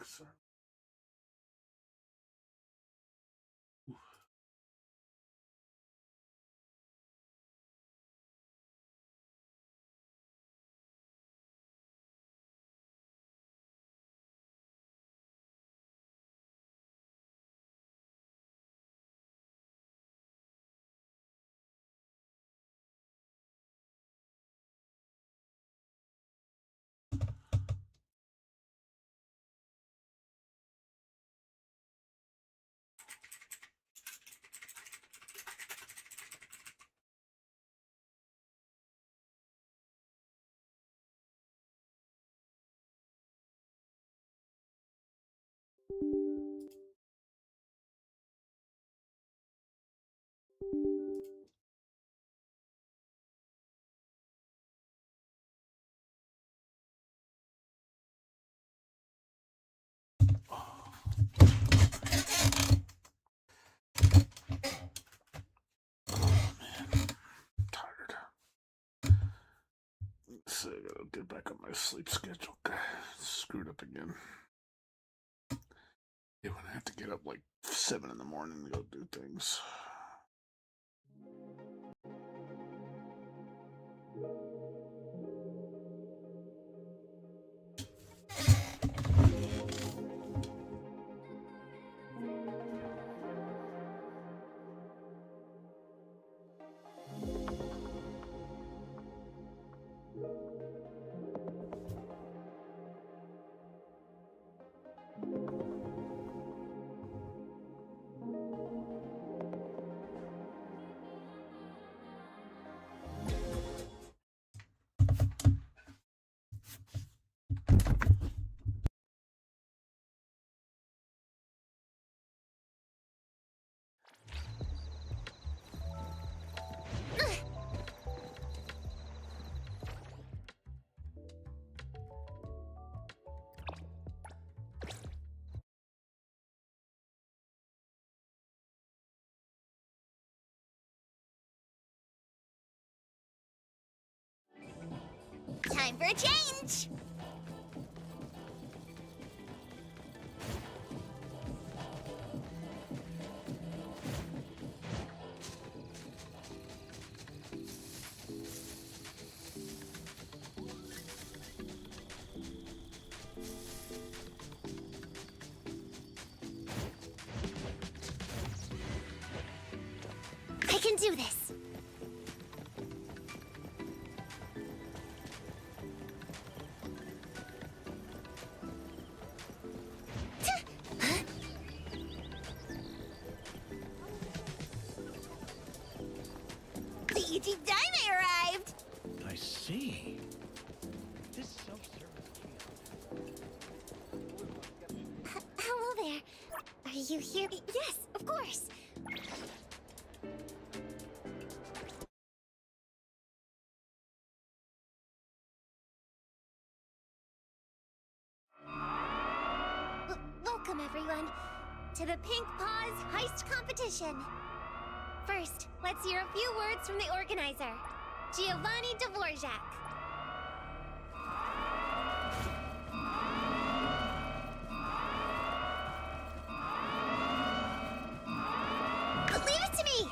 sir. So I gotta get back on my sleep schedule. Screwed up again. Yeah, when I have to get up like 7 in the morning to go do things. Time for a change! I can do this! The Daimai arrived! I see. This self-service Hello there. Are you here? Yes, of course. Welcome, everyone, to the Pink Paws Heist Competition. First, let's hear a few words from the organizer, Giovanni Dvorak. Leave it to me!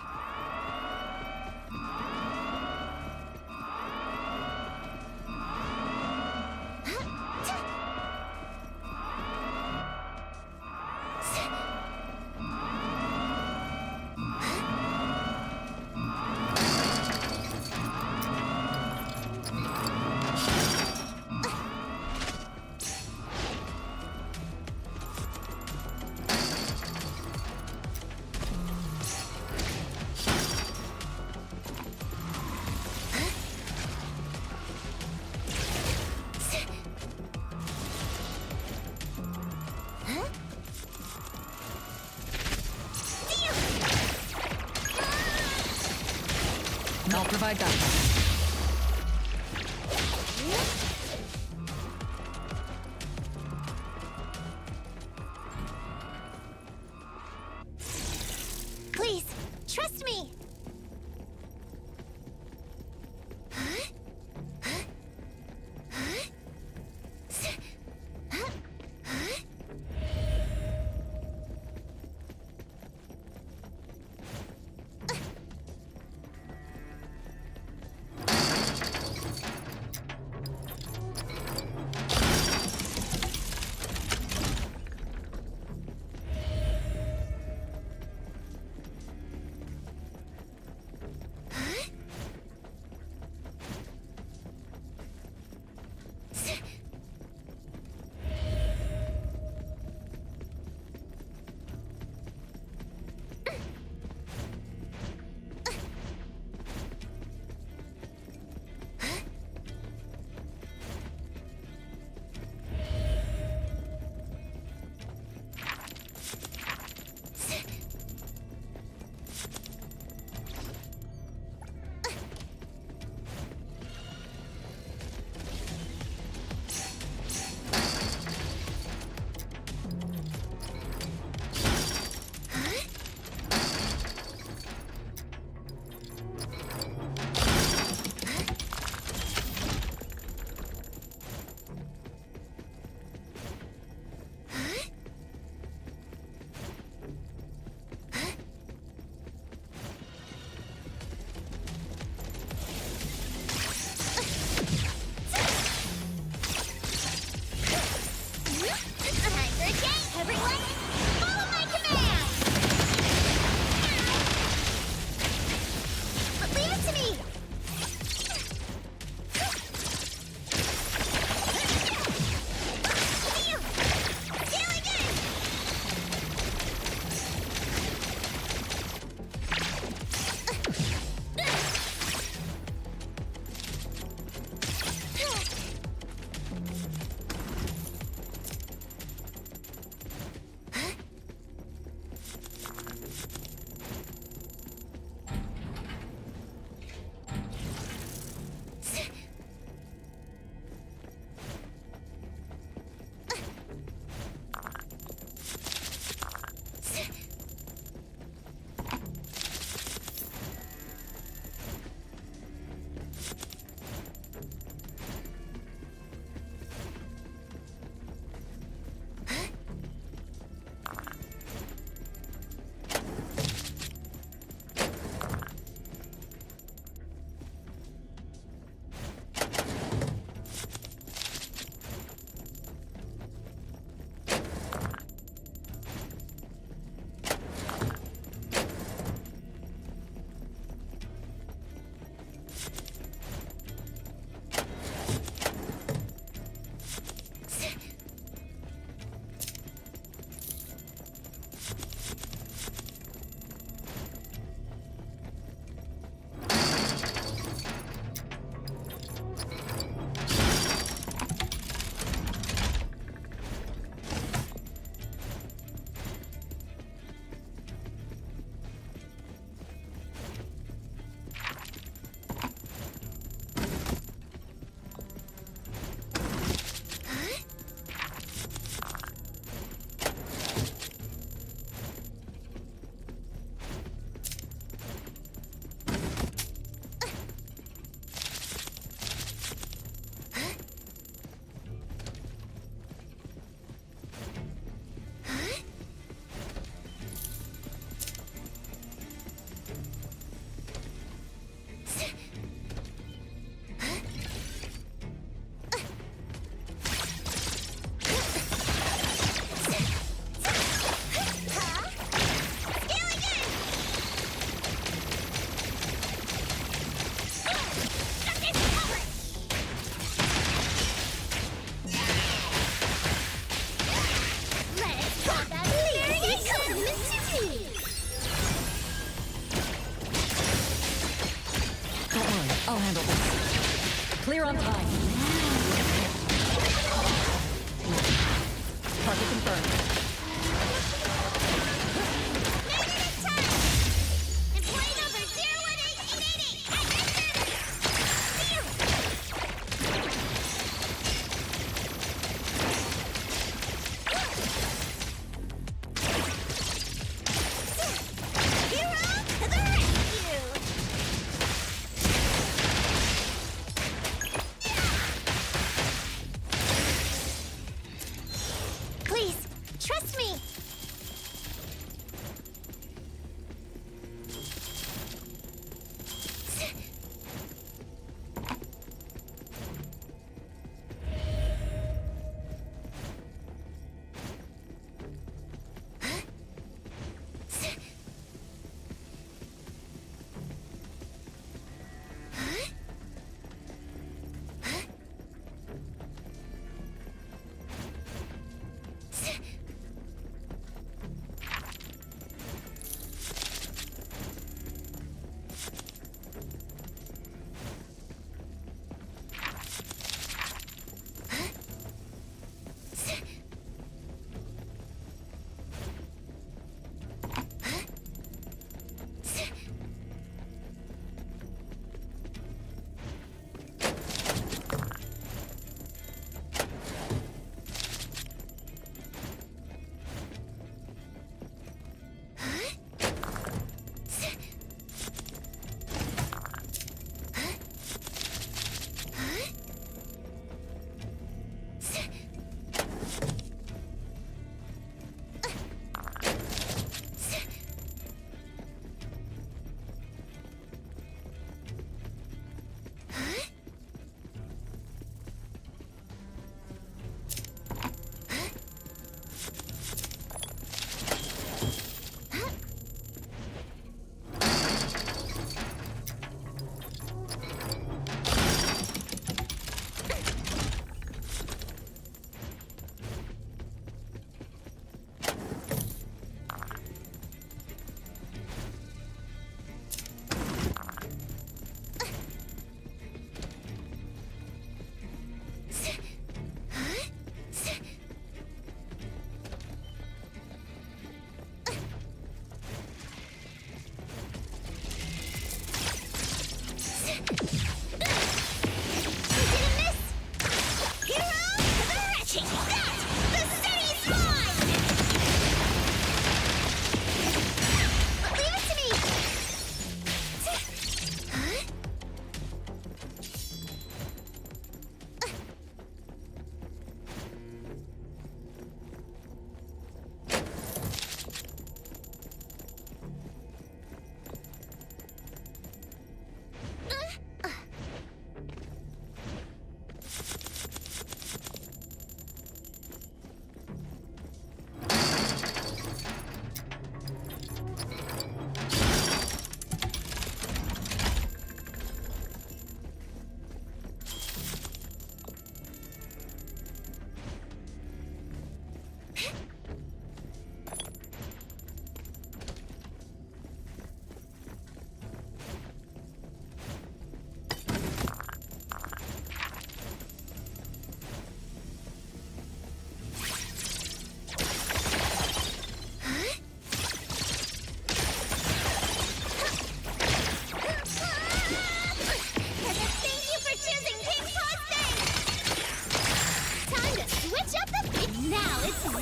I'll provide backup. Please, trust me!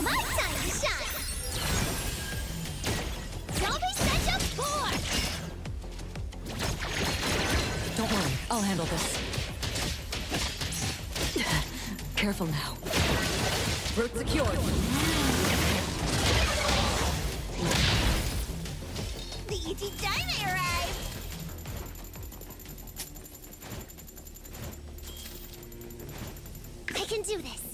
my time to shine! Don't be such a bore! Don't worry, I'll handle this. Careful now. Route secured. The ET Dime arrived! I can do this.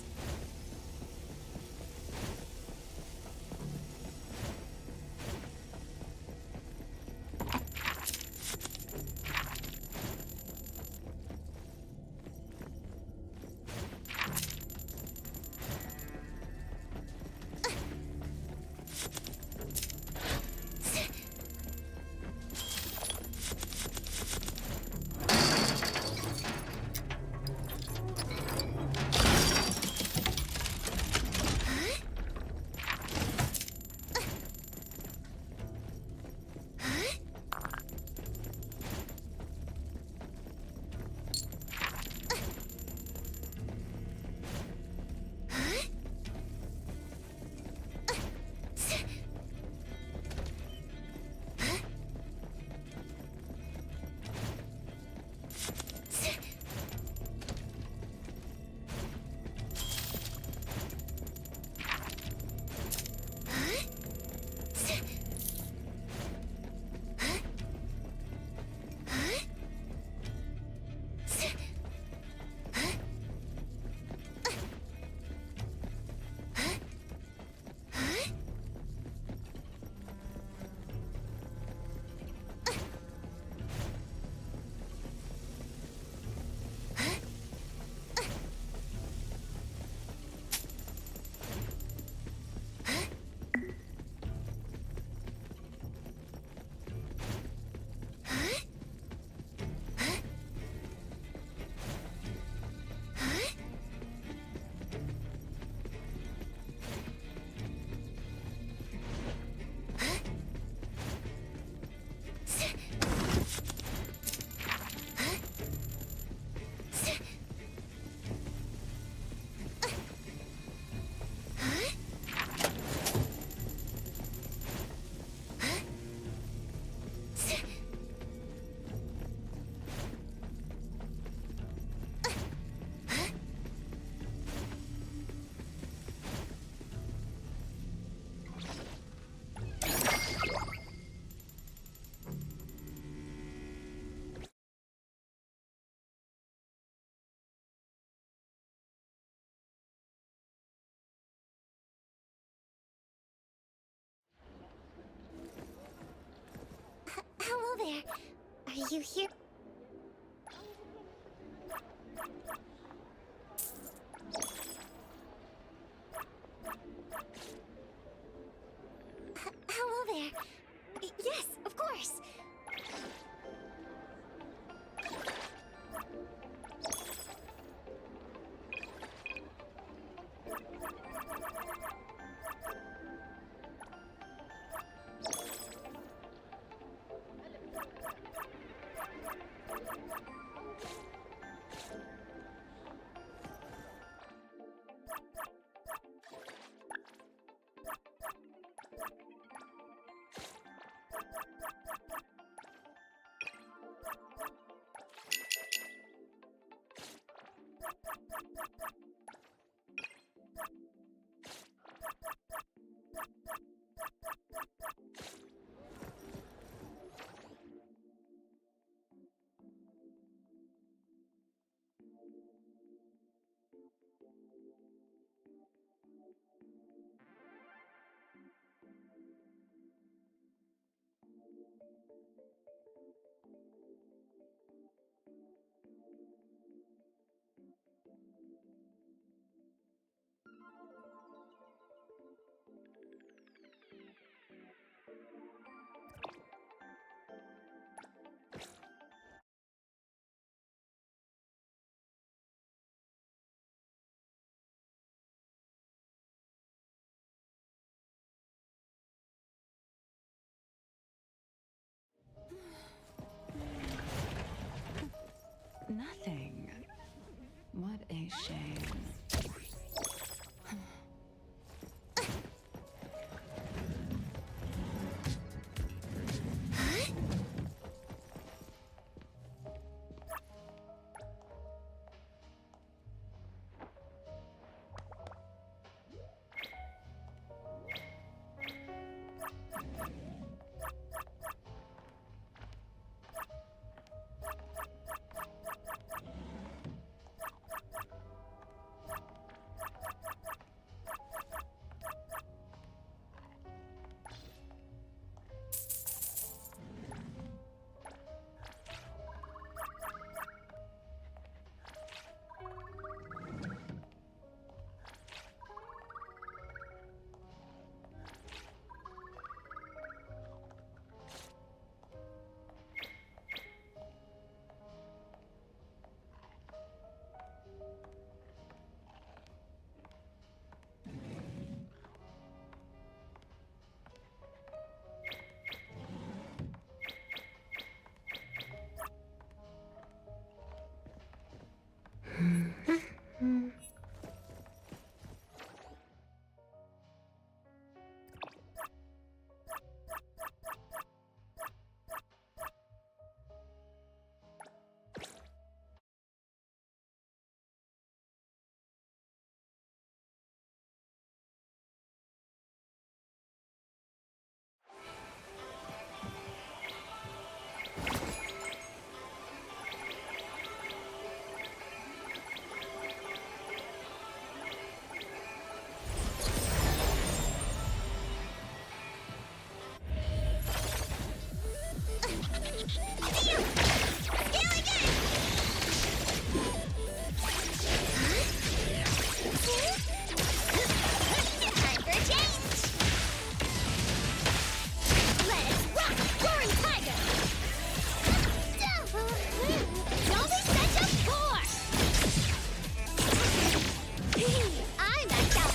Hello there. Are you here? Hello there. Yes, of course. Nothing. What a shame.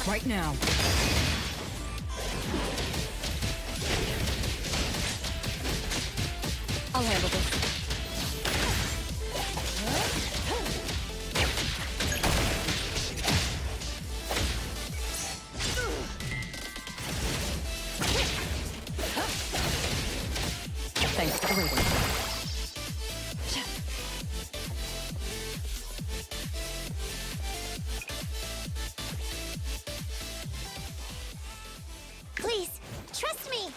Right now. I'll handle this. Thanks for the waiting. Please, trust me!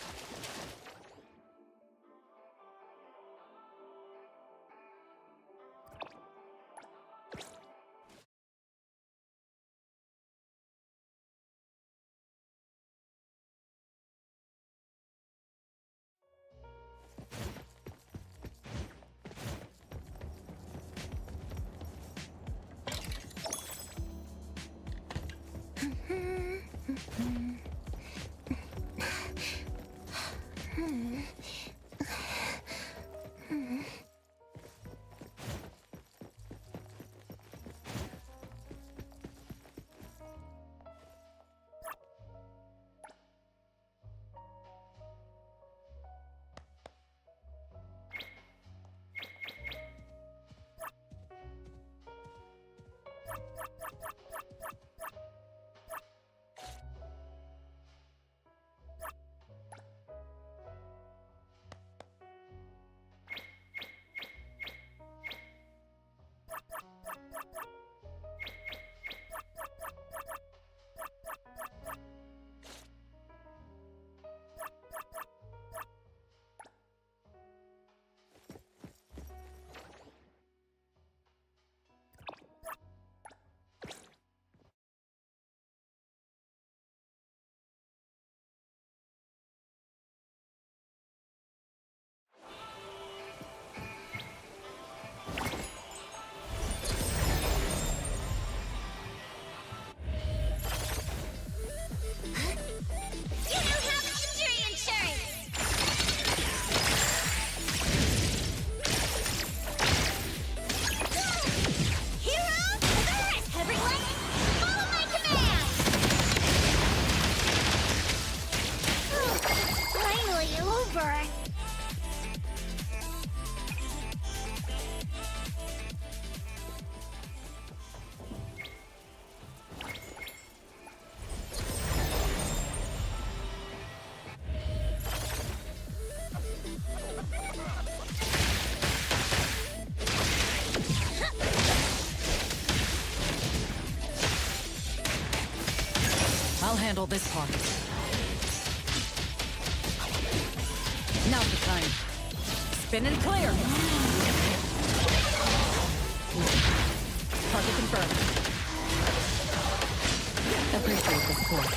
I'll handle this part. Now's the time. Spin and clear! Target confirmed. Appreciate the support.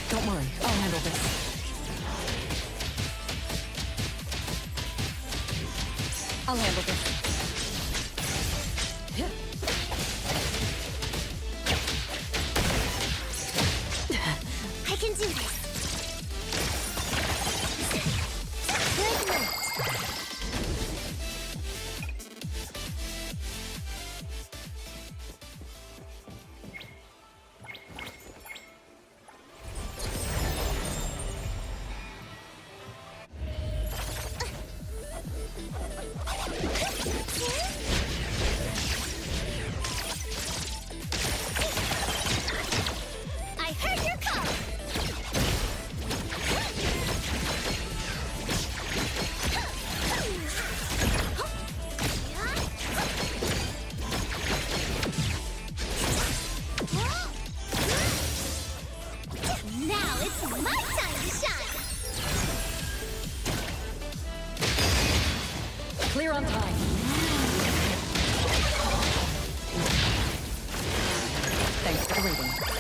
Don't worry, I'll handle this. I'll handle this. I can do this. Good night. clear on time. Thanks for the reading.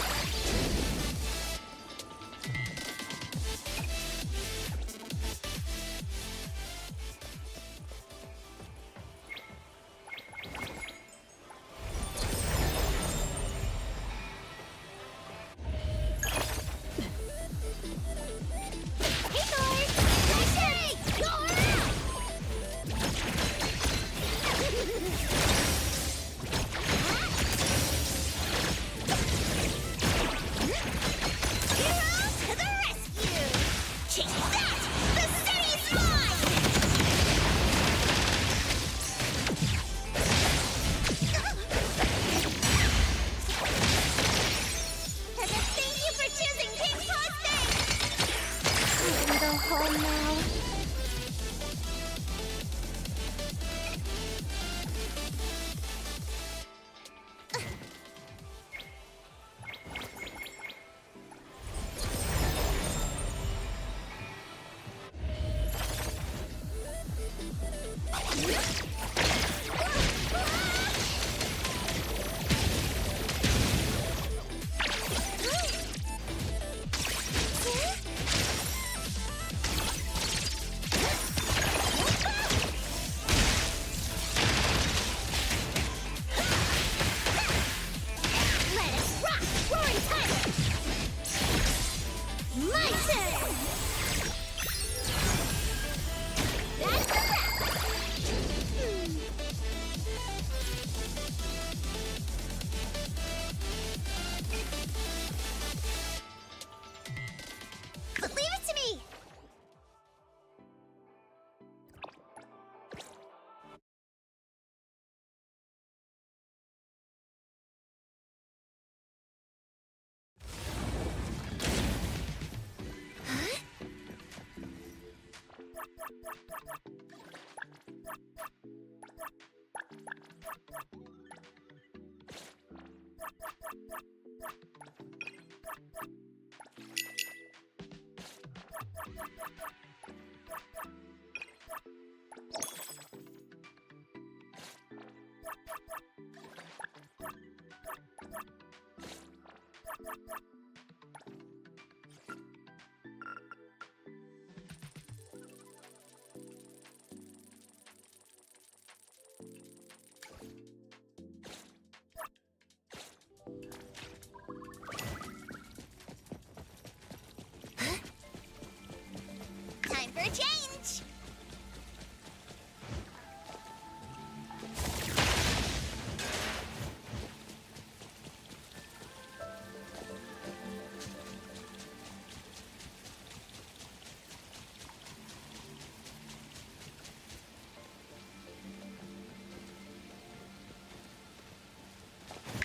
Time for a change!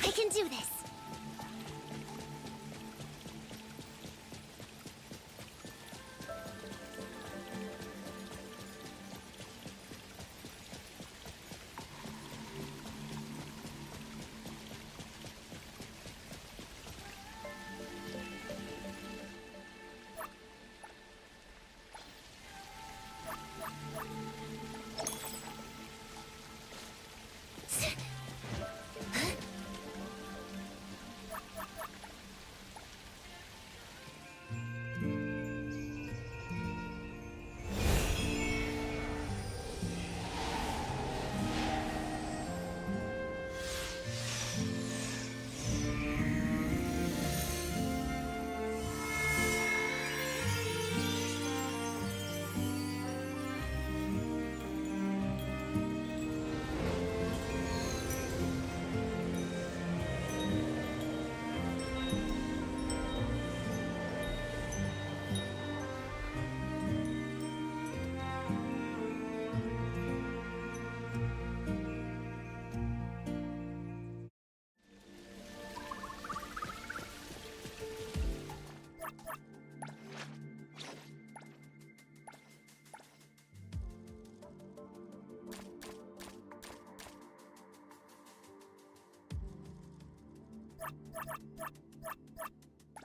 I can do this!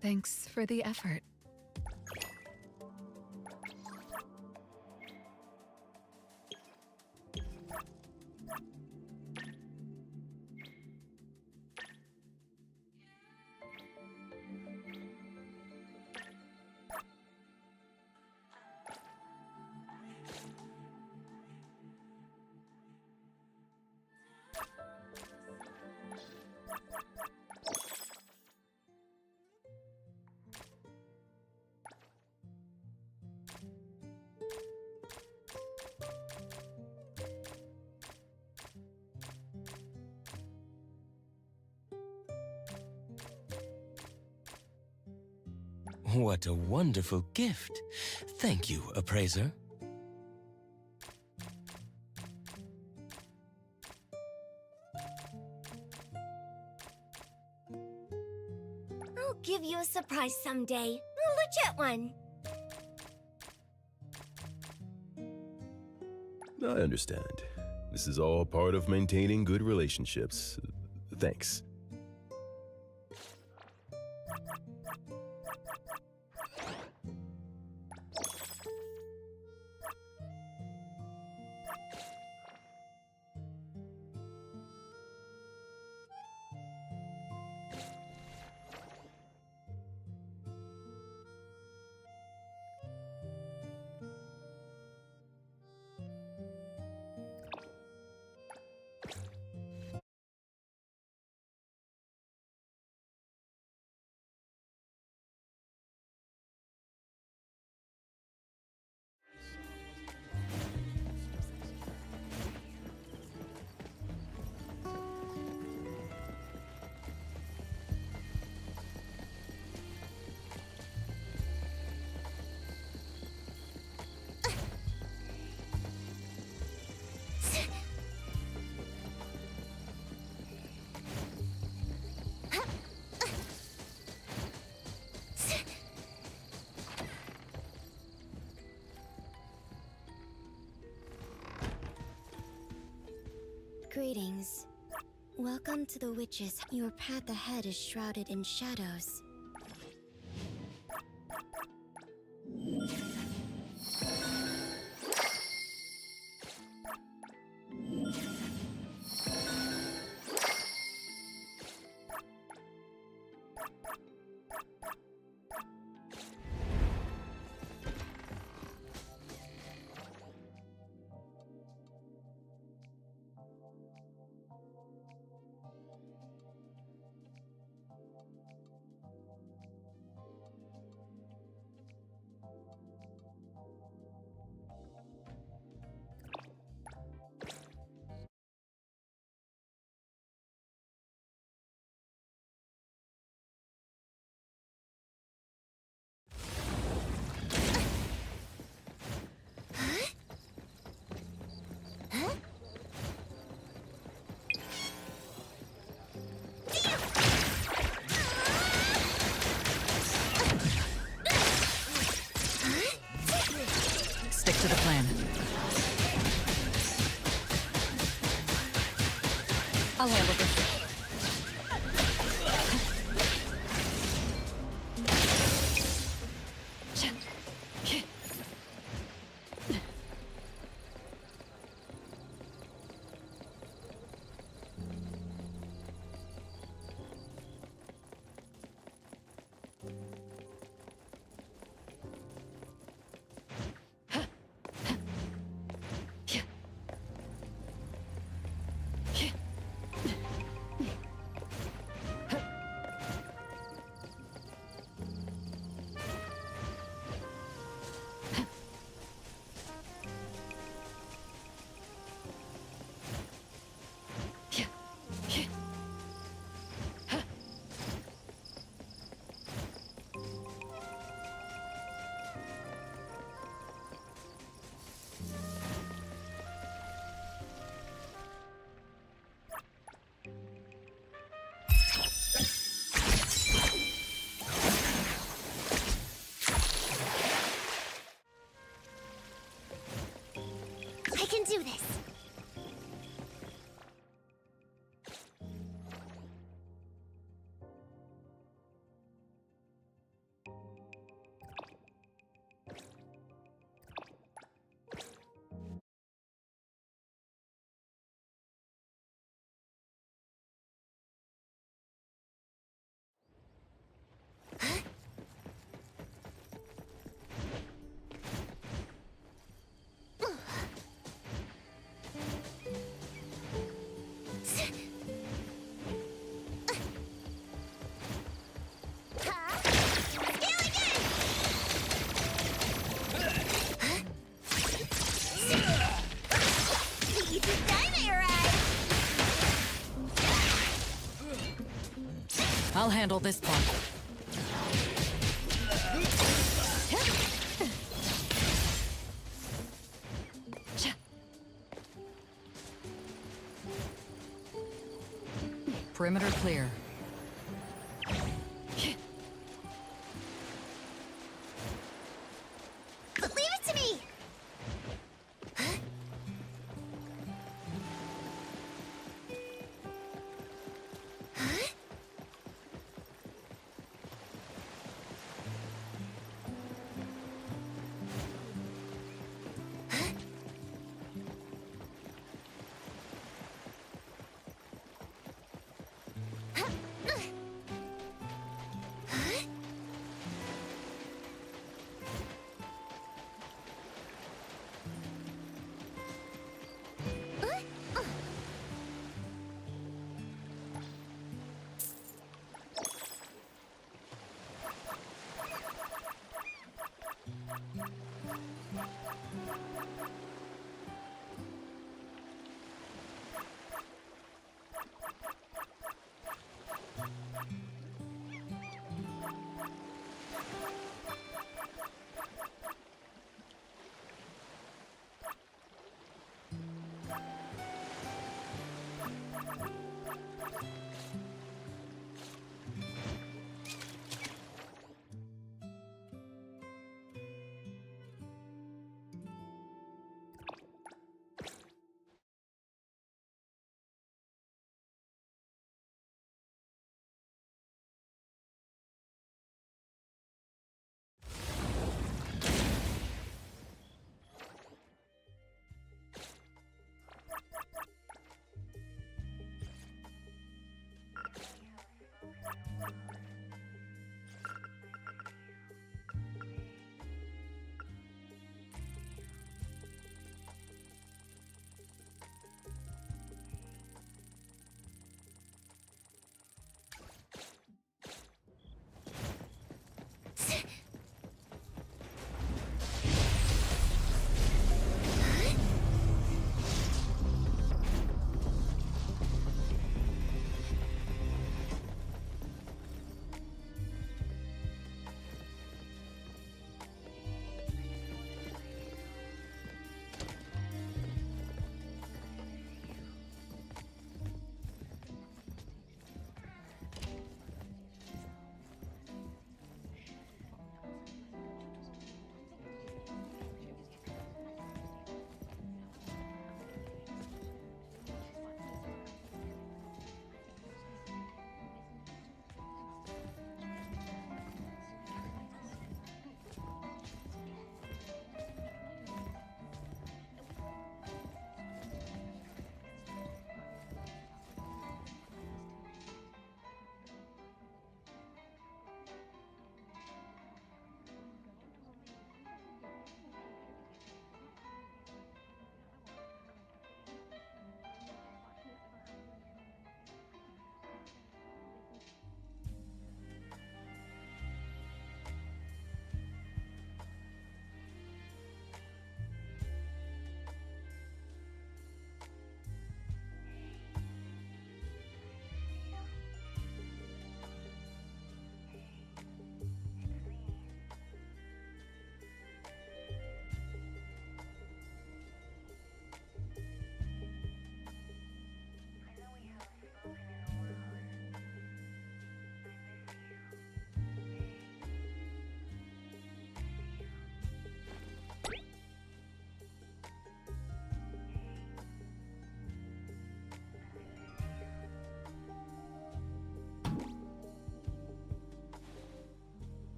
Thanks for the effort. What a wonderful gift. Thank you, appraiser. I'll give you a surprise someday. A legit one. I understand. This is all part of maintaining good relationships. Thanks. Greetings. Welcome to the Witches. Your path ahead is shrouded in shadows. Stick to the plan. I'll handle this. I can do this. I'll handle this part. Perimeter clear. Leave it to me!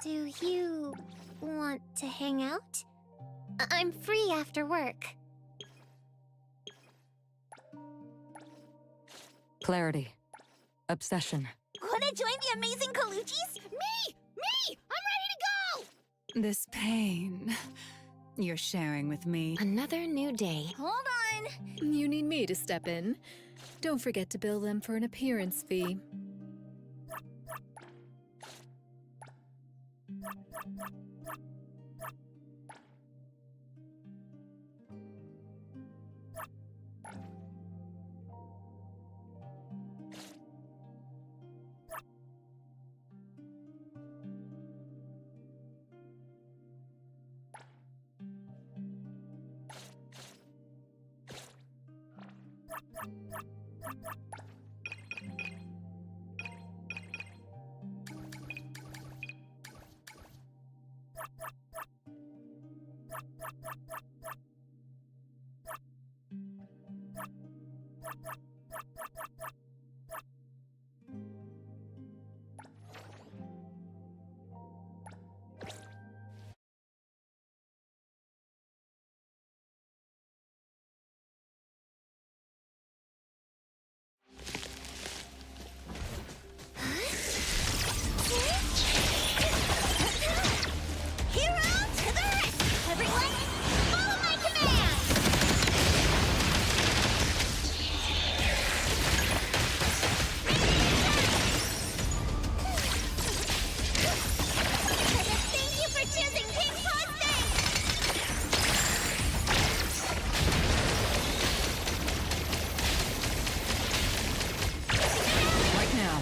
Do you want to hang out? I'm free after work. Clarity. Obsession. Wanna join the amazing Kaluchis? Me! Me! I'm ready to go! This pain you're sharing with me. Another new day. Hold on! You need me to step in. Don't forget to bill them for an appearance fee. Hero to the rest! Everyone, follow my command! Thank you for choosing Pink Paws Day! Right now.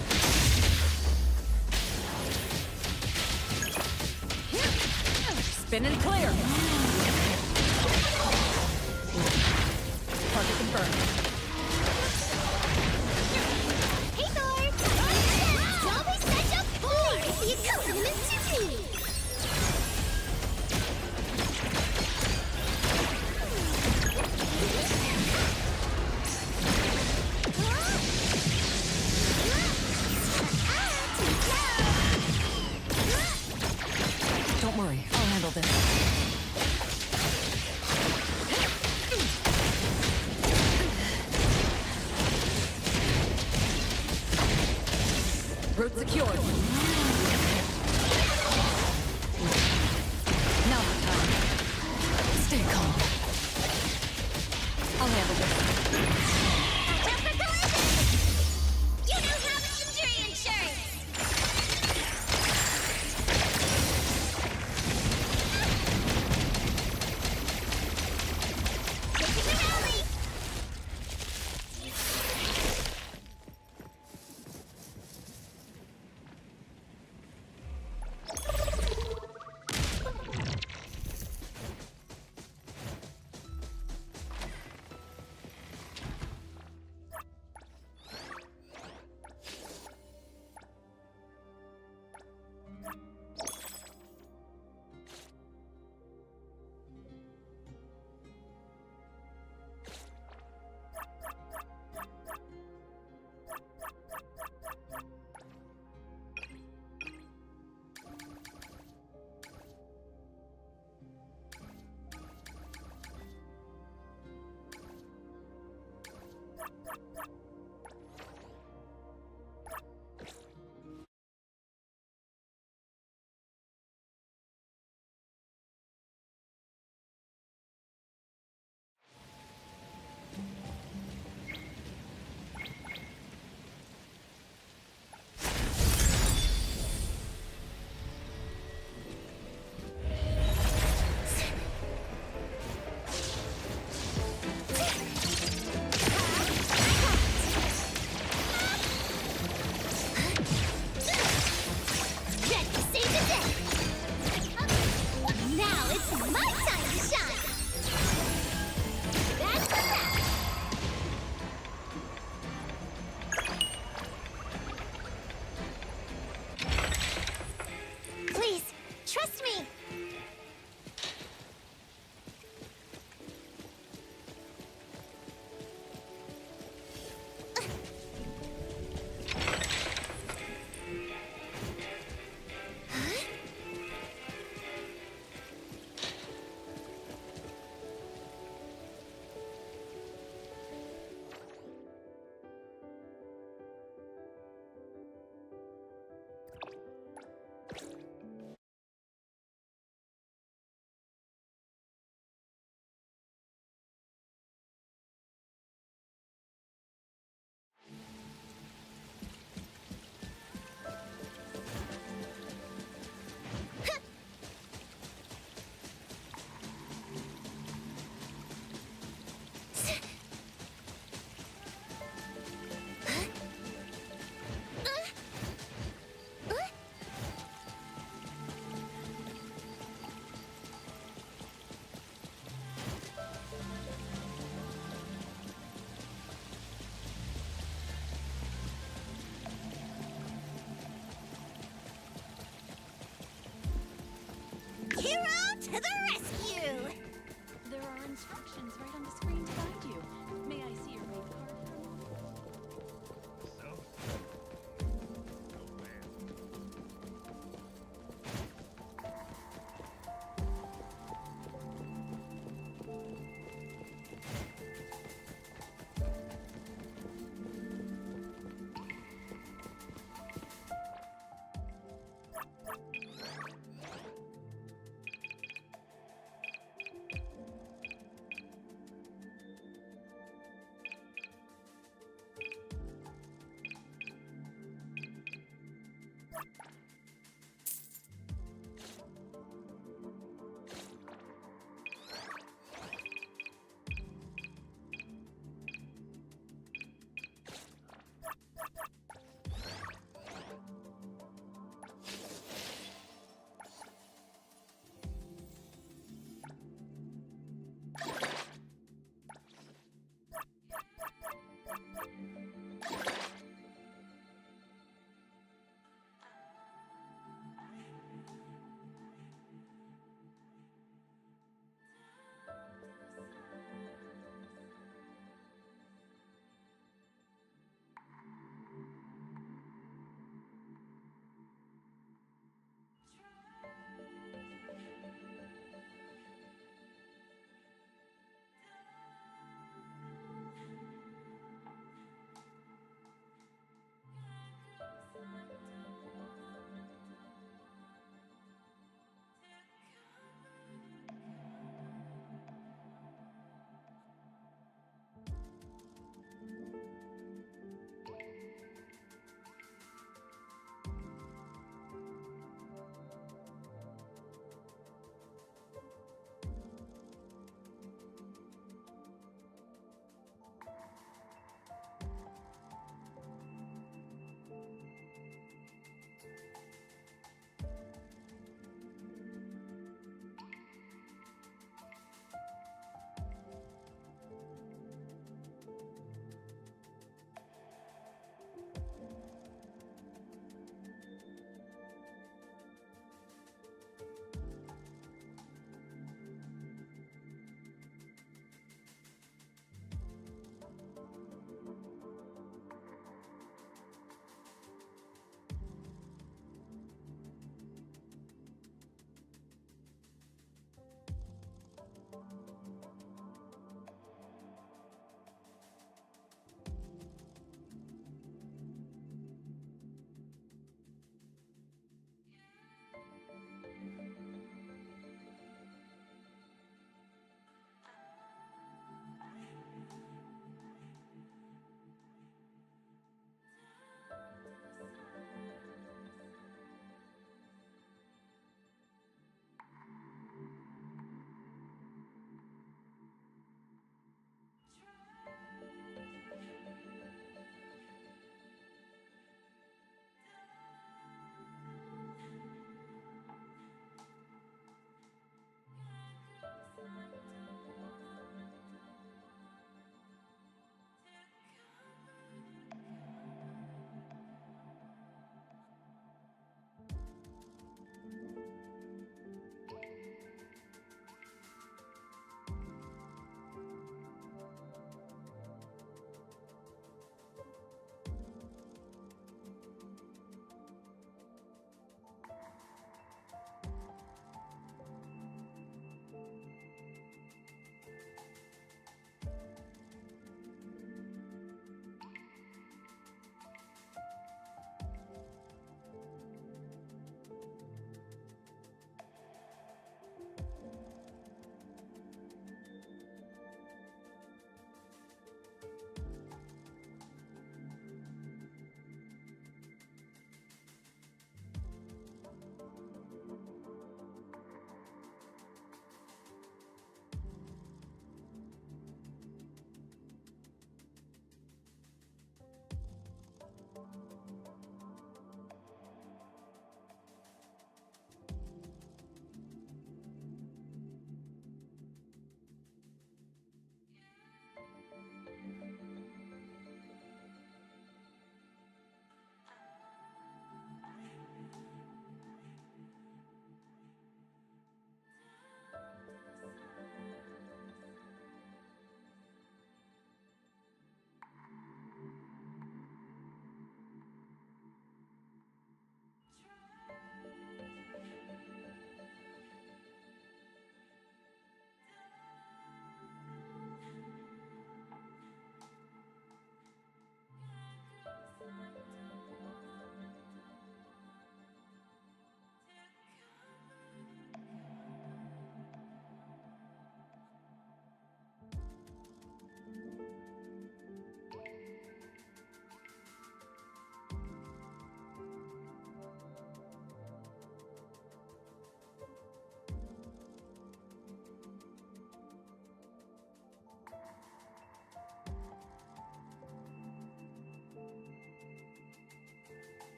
Spin and clear. Target confirmed. Hey Thor! It's always such a pleasure to see a compliment to me! Don't worry, I'll handle this. Route secured. Now the time. Stay calm. I'll handle this. Watch out for collision! You now have injury insurance! Taking the rally!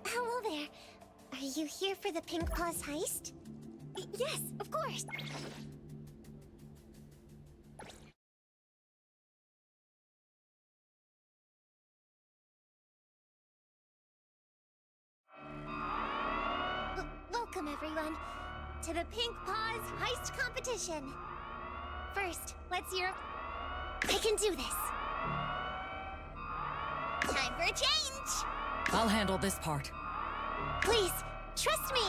Hello there. Are you here for the Pink Paws heist? Yes, of course. Welcome, everyone, to the Pink Paws heist competition. First, let's hear... I can do this. Time for a change. I'll handle this part. Please, trust me.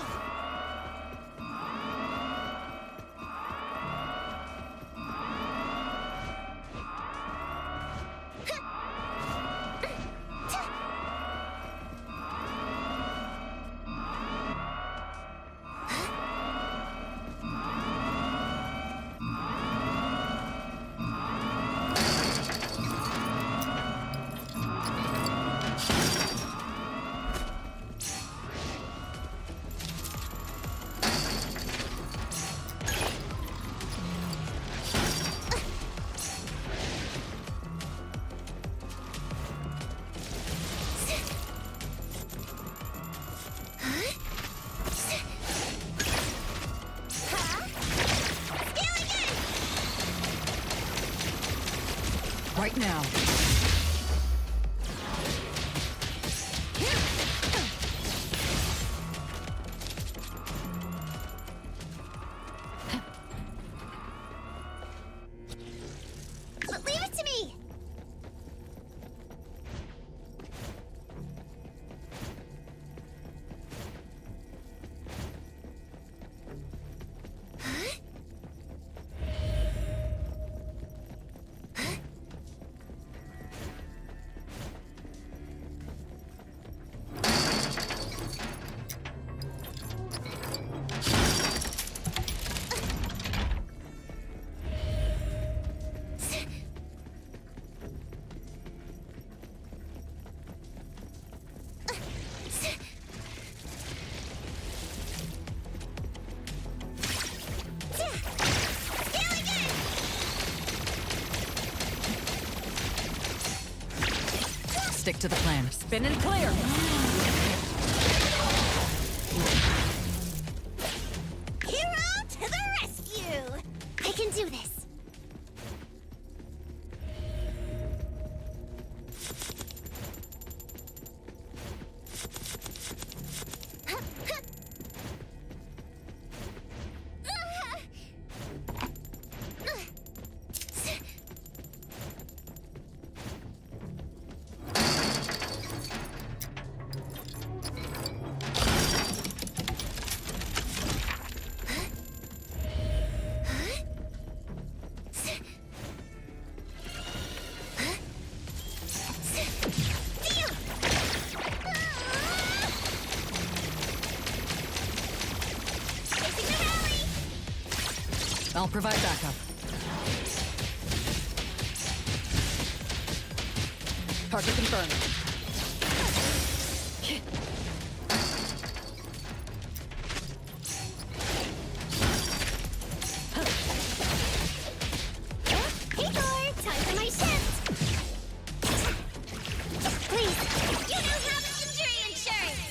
Right now. Leave it to me. Stick to the plan. Spin and clear. Hero to the rescue! I can do this. I'll provide backup. Target confirmed. Hey, Thor! Time for my shift! Please, you do have injury insurance!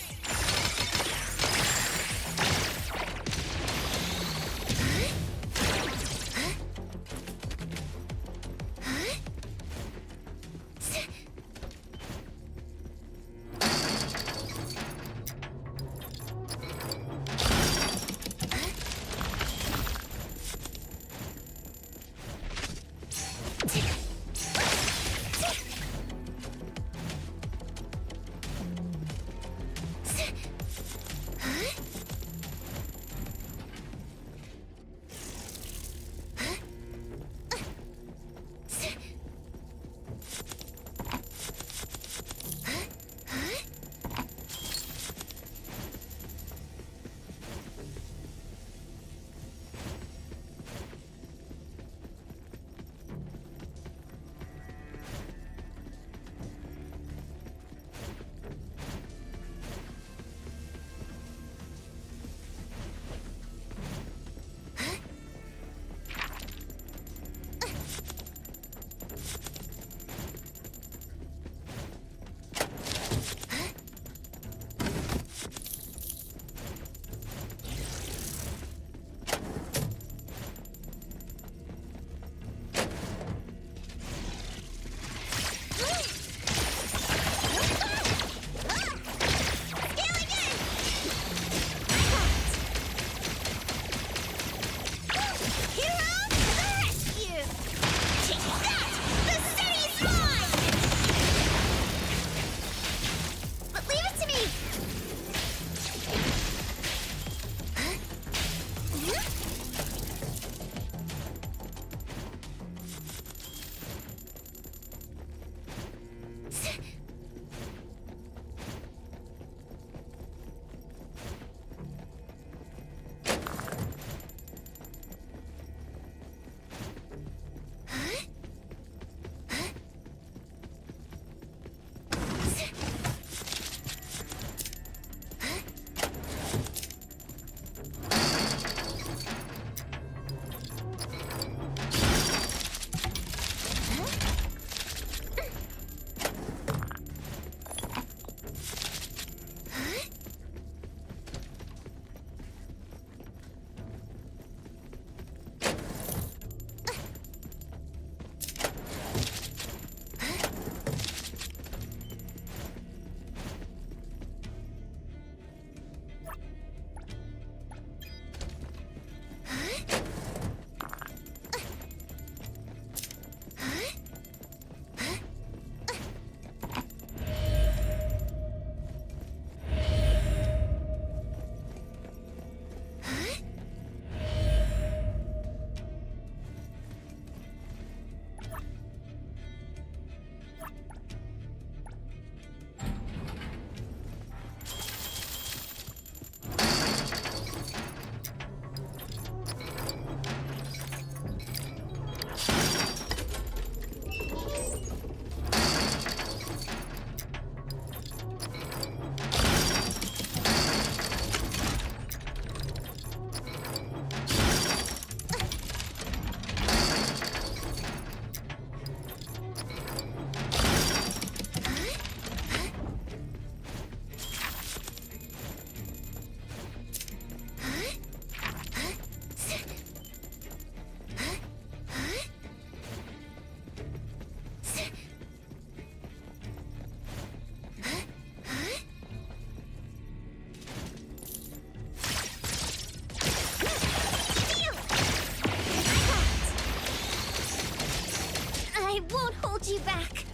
won't hold you back.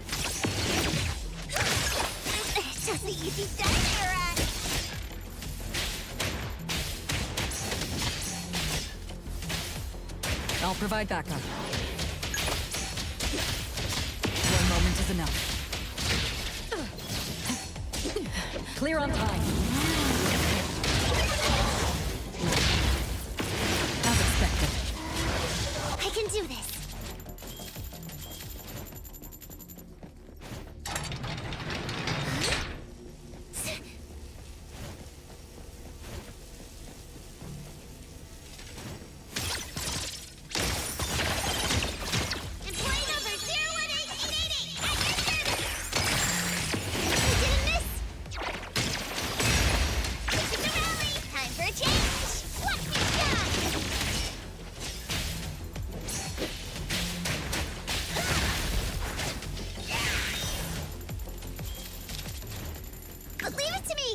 Just the easy stuff you're at. I'll provide backup. One moment is enough. Clear on time. As expected. I can do this. Employee number 018888 at your service. I didn't miss. Pushing the rally. Time for a change. What's your shot? Leave it to me!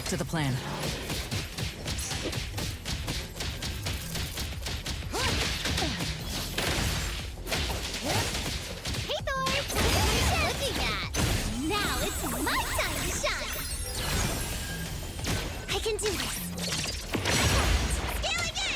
To the plan. Hey, Thor! What are you looking at? Now it's my time to shine! I can do this! Scaling in!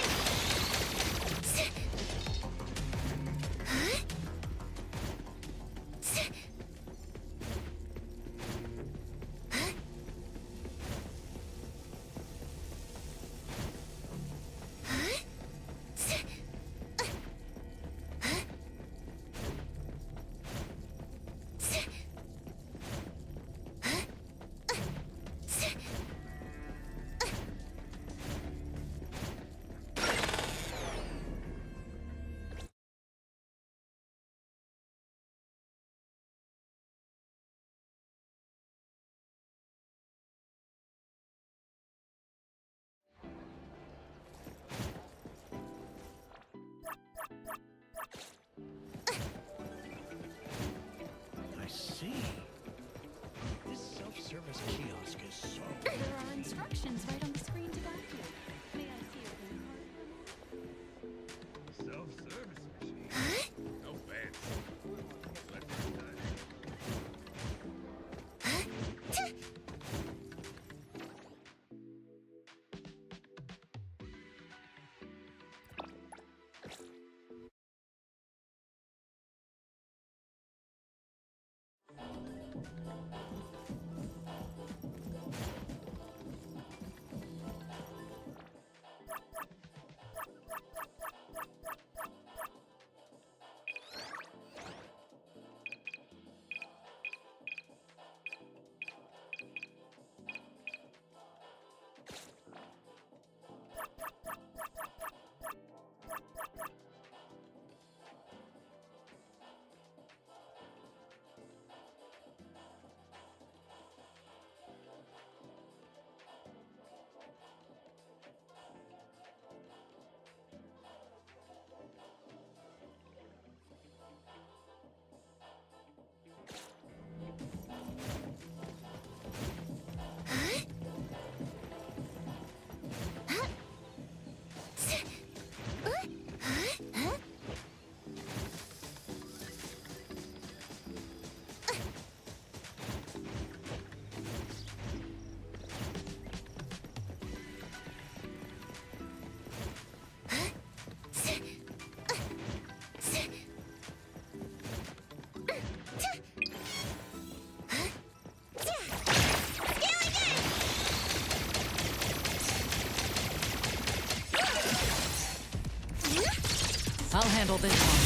I'll handle this one.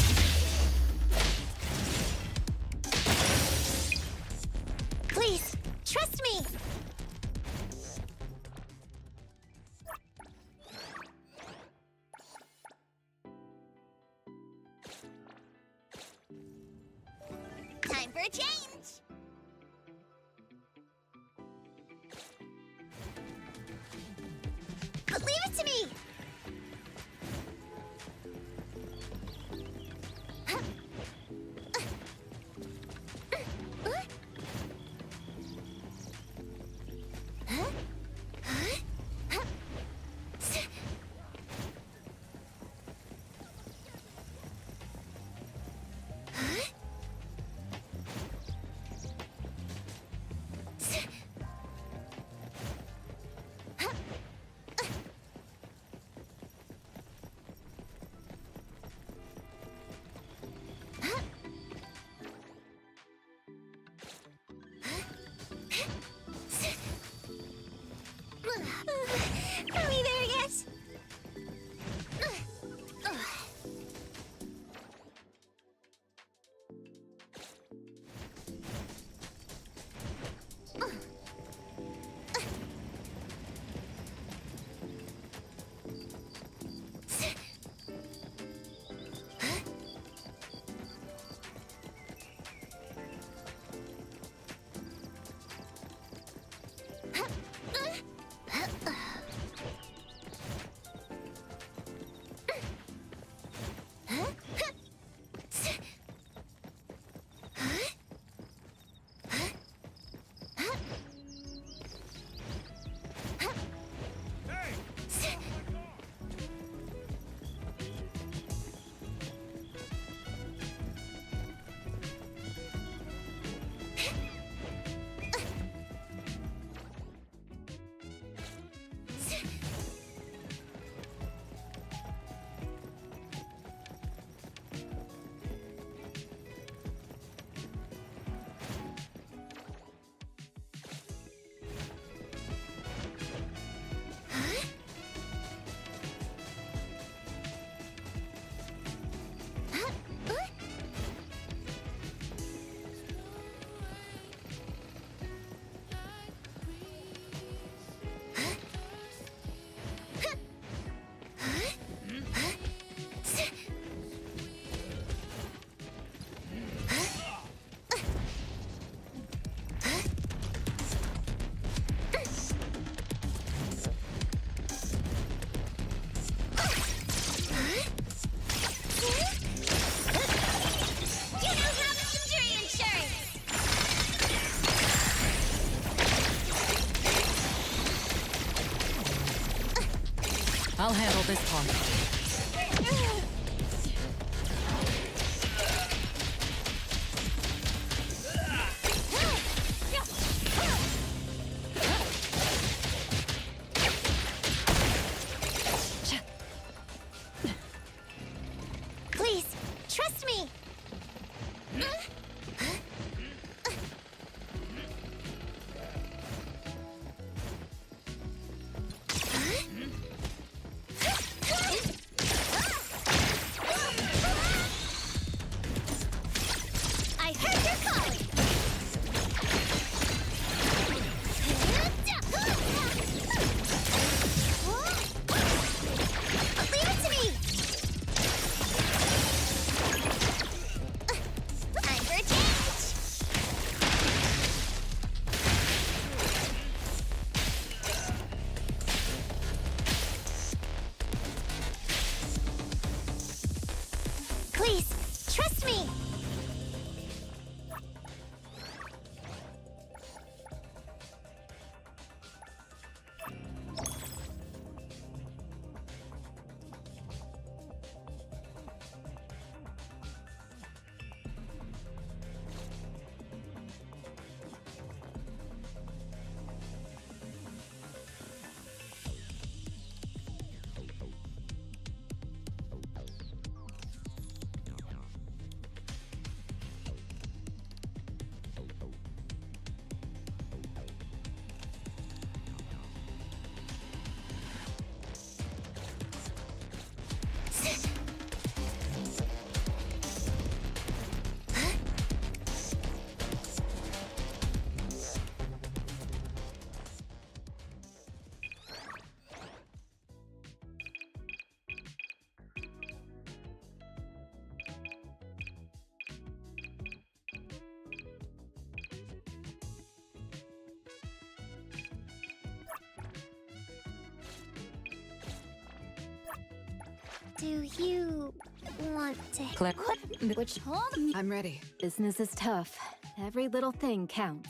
Please, trust me! Time for a change! But leave it to me! Are we there yet? I'll handle this part. Please, trust me! Do you want to... Click. Which Hold... I'm ready. Business is tough. Every little thing counts.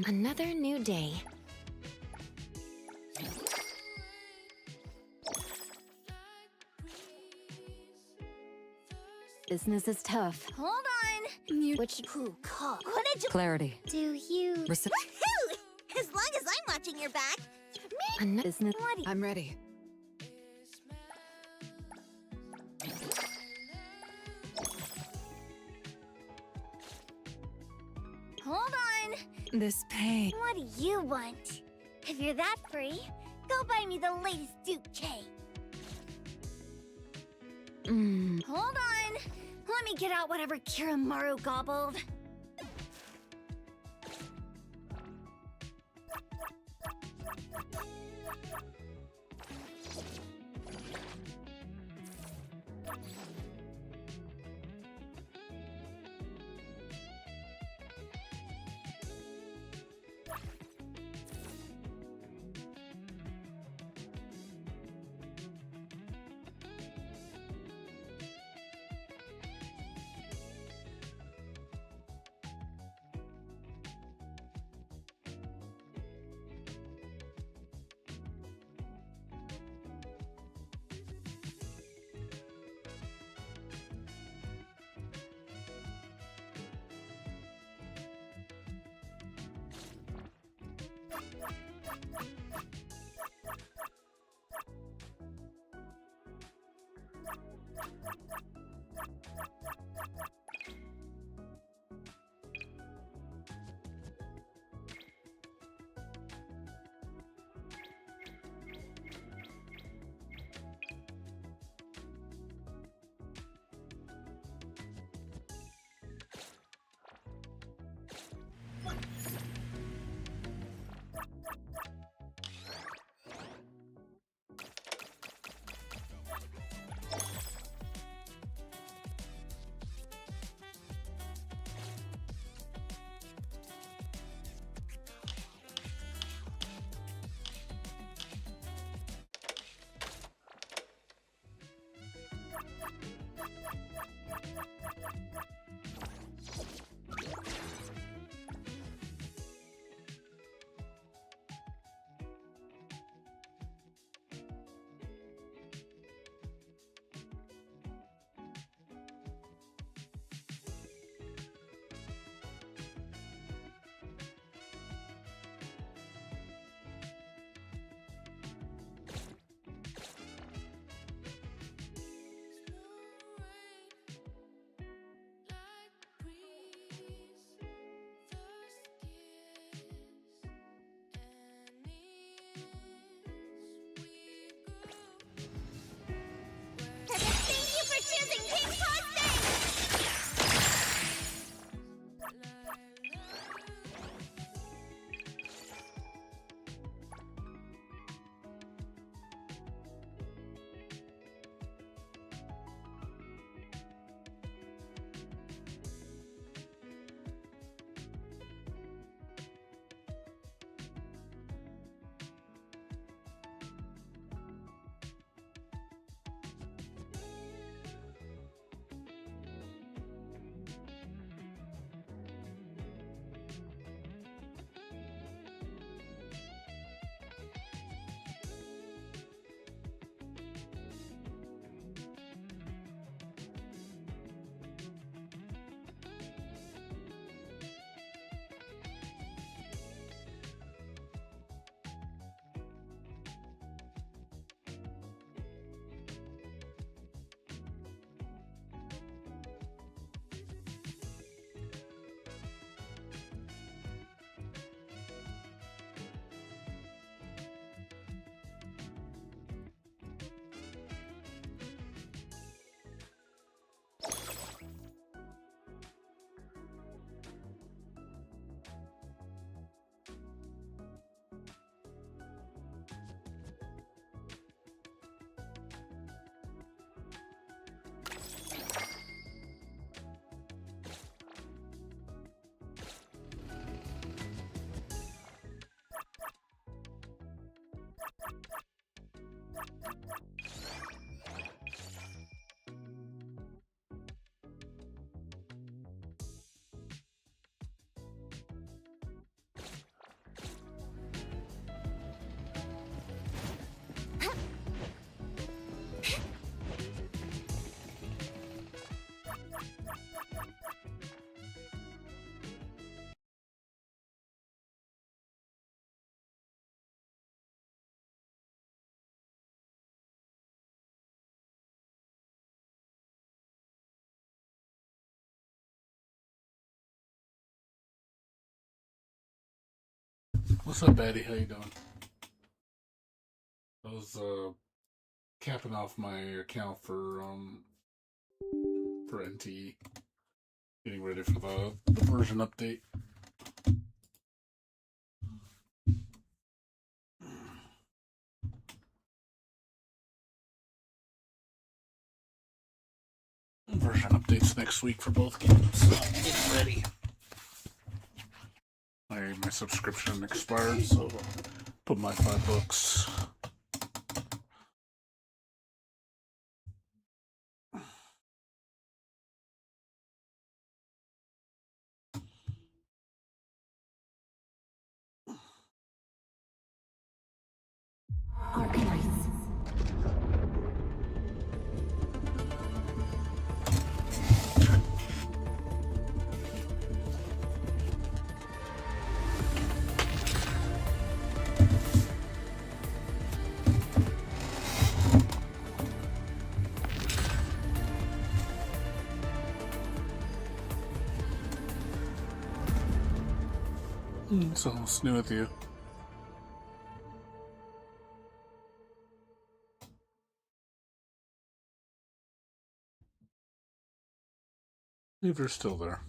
Another new day. Business is tough. Hold on. Which... Who called? What did you... Clarity. Do you... Rece- Woohoo! As long as I'm watching your back. Me? Business. What? I'm ready. Hold on. This pain. What do you want? If you're that free, go buy me the latest Duke cake. Hold on. Let me get out whatever Kiramaru gobbled. What's up, Batty? How you doing? I was capping off my account for NTE, getting ready for the version update. Version updates next week for both games. So getting ready. My subscription expired, so put my $5. Arknights. So what's new with you? If you're still there.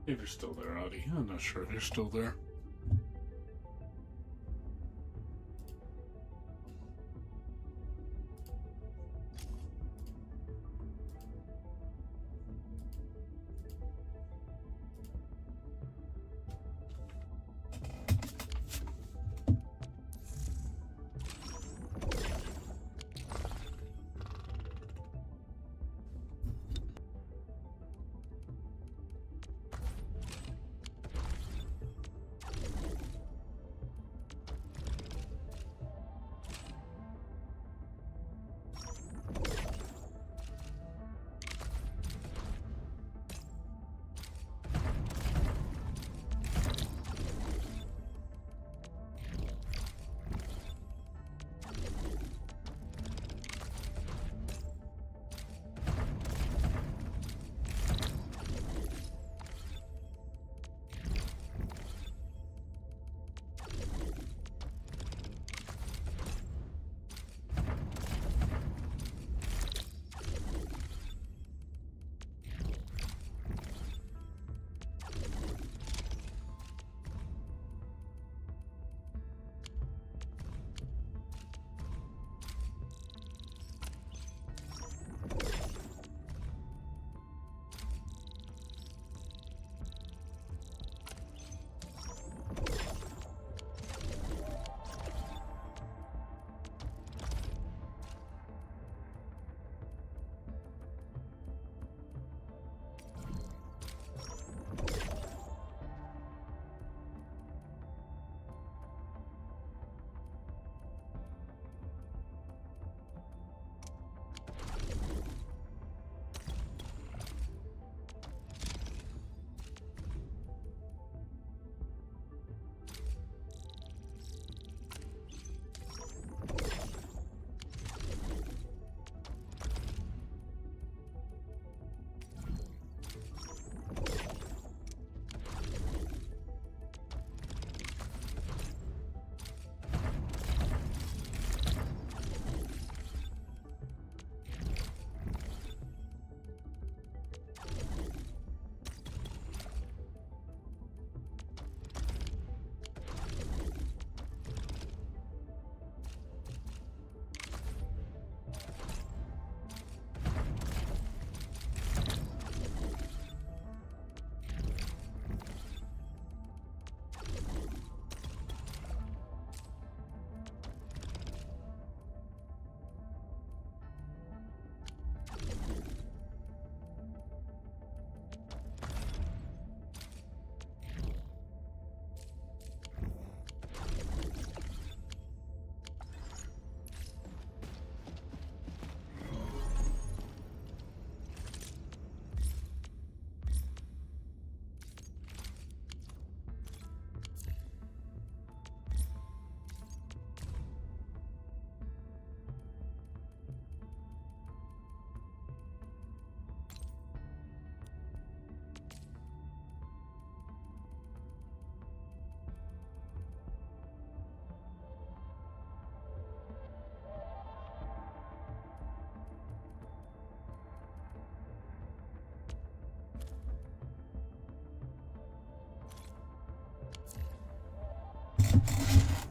If you're still there, Audie. I'm not sure if you're still there.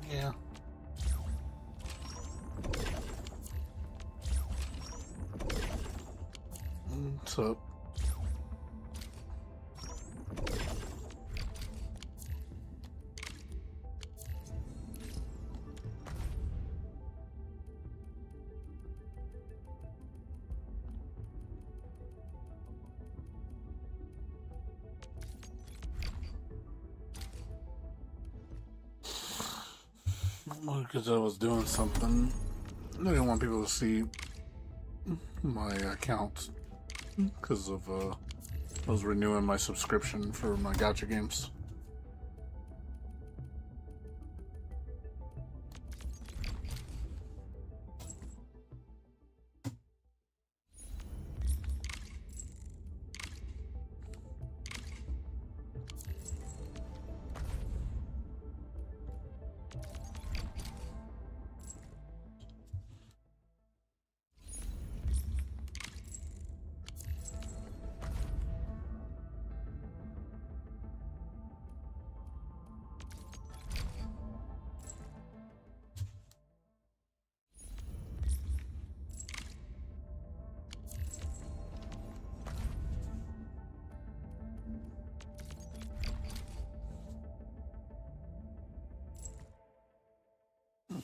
Yeah. What's up? Because I was doing something. I didn't want people to see my account because of I was renewing my subscription for my gacha games.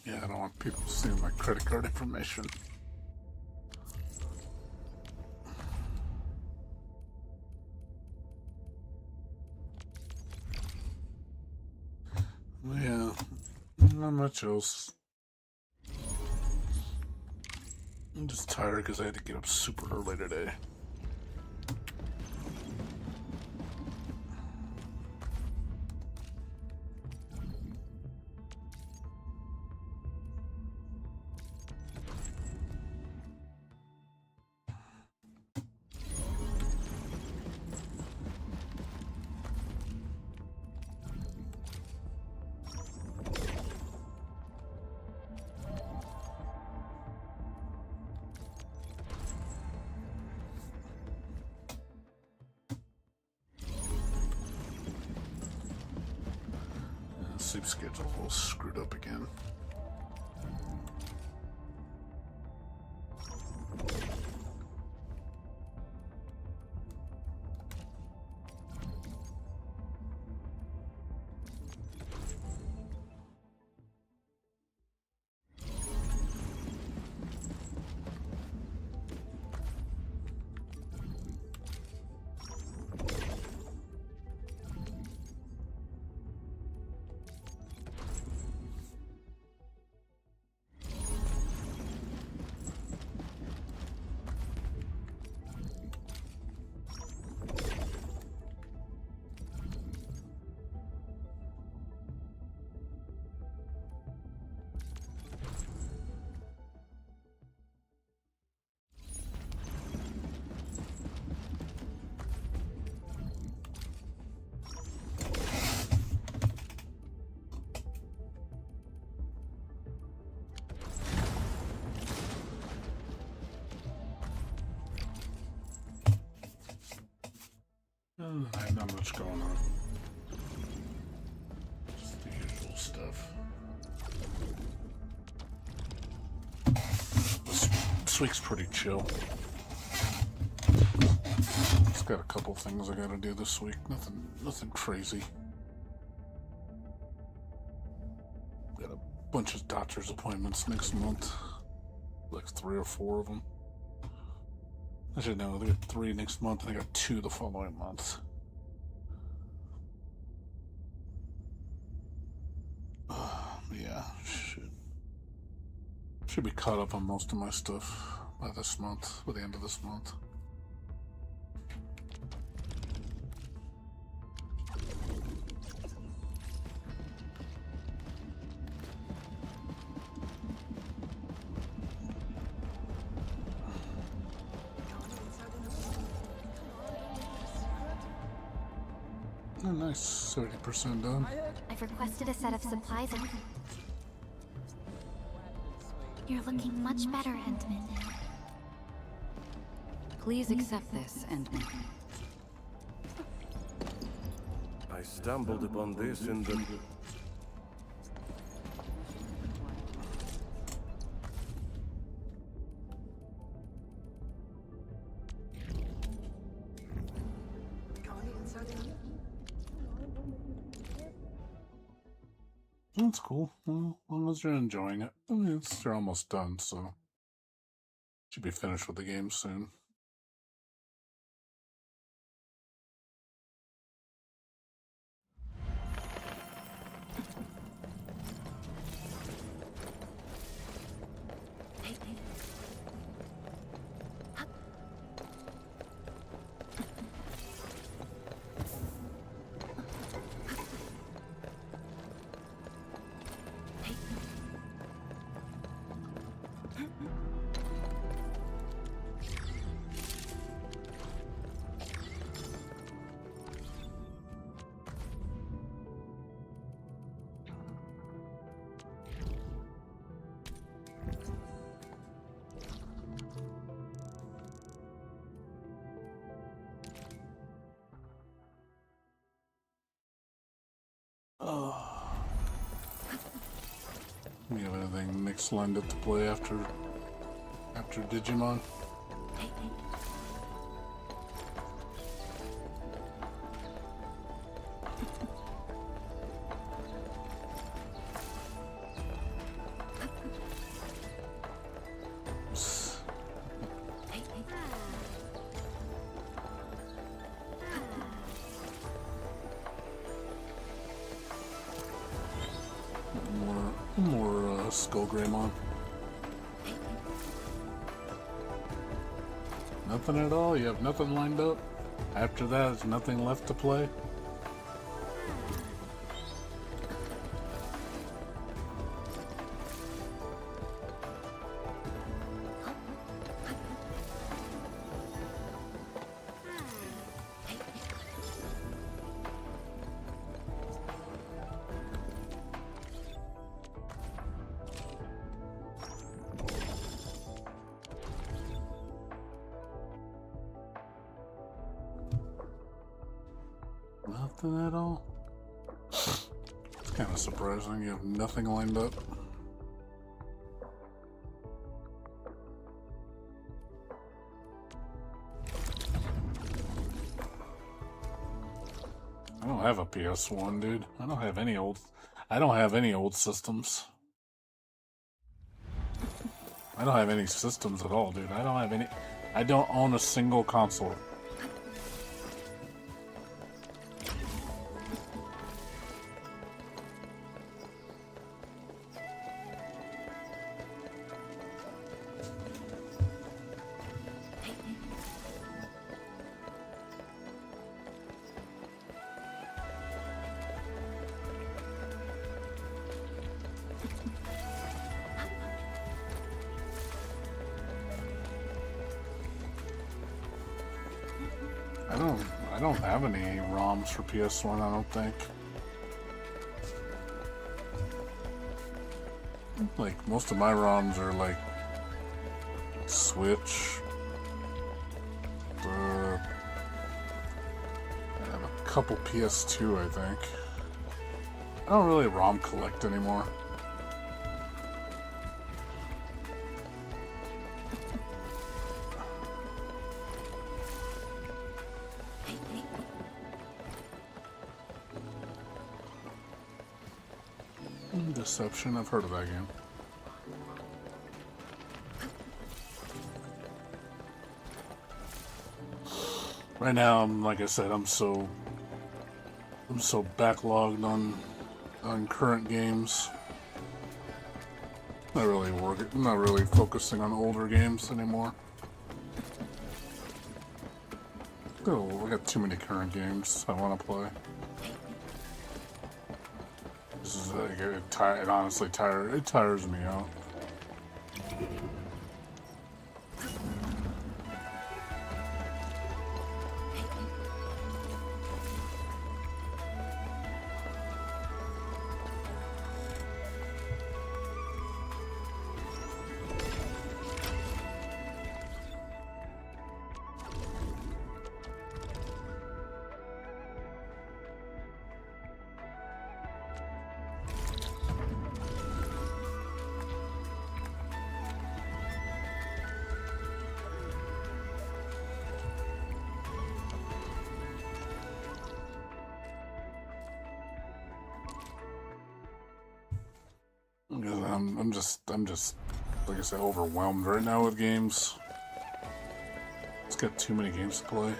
Yeah, I don't want people seeing my credit card information. Yeah, not much else. I'm just tired because I had to get up super early today. Sleep schedule all screwed up again. I have not much going on. Just the usual stuff. This week's pretty chill. Just got a couple things I gotta do this week. Nothing crazy. Got a bunch of doctor's appointments next month. Like 3 or 4 of them. Actually, no, I got 3 next month, and I got 2 the following month. Yeah, should be caught up on most of my stuff by this month, by the end of this month. Oh, nice, 30% done. I've requested a set of supplies. You're looking much better, Endman. Please accept this, Endman. I stumbled upon this in the... That's cool. Well, as long as you're enjoying it. I mean, they're almost done, so should be finished with the game soon. You have anything mixed lined up to play after Digimon? More Skull Greymon. Nothing at all? You have nothing lined up? After that, there's nothing left to play? Nothing at all? It's kind of surprising. You have nothing lined up. I don't have a PS1, dude. I don't have any old systems. I don't have any systems at all, dude. I don't own a single console. I don't have any ROMs for PS1, I don't think. Like, most of my ROMs are like Switch. I have a couple PS2, I think. I don't really ROM collect anymore. Deception, I've heard of that game. Right now, like I said, I'm so backlogged on current games. I'm not really focusing on older games anymore. Oh, I got too many current games I want to play. This is like, it honestly tires me out. Because I'm just, like I said, overwhelmed right now with games. It's got too many games to play.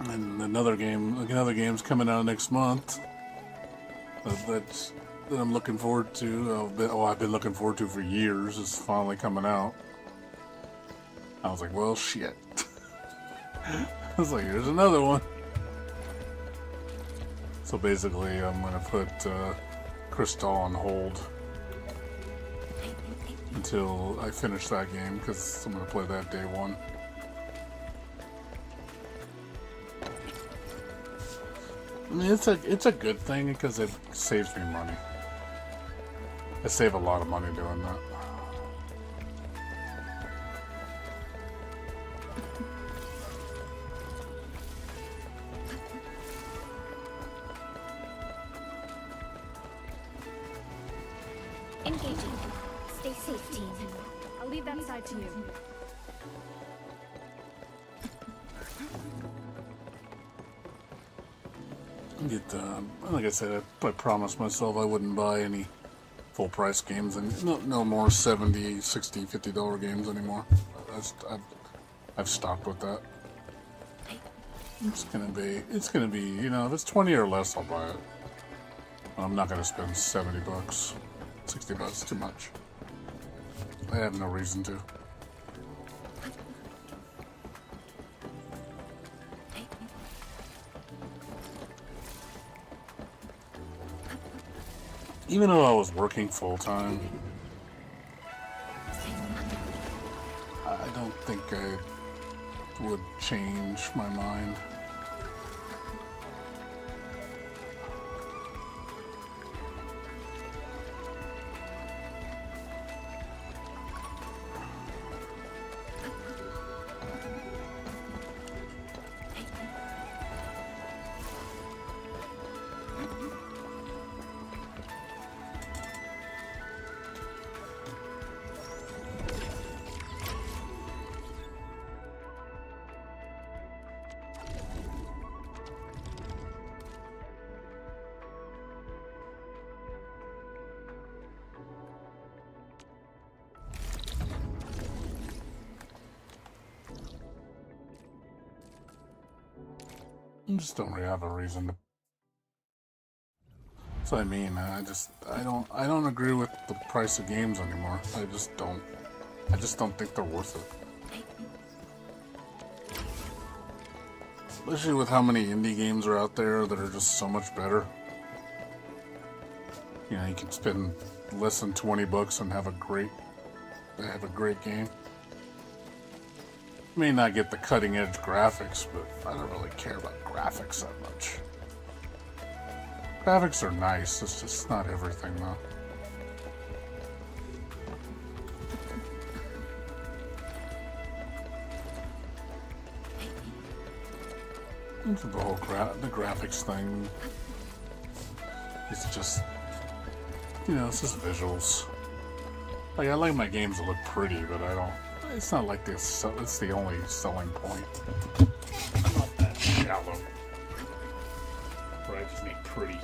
And another game's coming out next month. That I'm looking forward to. I've been looking forward to for years. It's finally coming out. I was like, well, shit. I was like, here's another one. So basically, I'm gonna put Crystal on hold until I finish that game, because I'm gonna play that day one. I mean, it's a good thing because it saves me money. I save a lot of money doing that. Engaging. Stay safe, team. I'll leave that side to you. Like I said, I promised myself I wouldn't buy any full price games, and no more $70, $60, $50 games anymore. I've stopped with that. It's gonna be, you know, if it's 20 or less, I'll buy it. I'm not gonna spend $70, $60, too much. I have no reason to. Even though I was working full-time, I don't think I would change my mind. I just don't really have a reason to. That's what I mean. I don't agree with the price of games anymore. I just don't think they're worth it. Especially with how many indie games are out there that are just so much better. You know, you can spend less than $20 and have a great game. May not get the cutting edge graphics, but I don't really care about graphics that much. Graphics are nice, it's just not everything though. The whole the graphics thing is just, you know, it's just visuals. Like, I like my games to look pretty, but I don't. It's not like this. It's the only selling point. I'm not that shallow. But I just need pretty.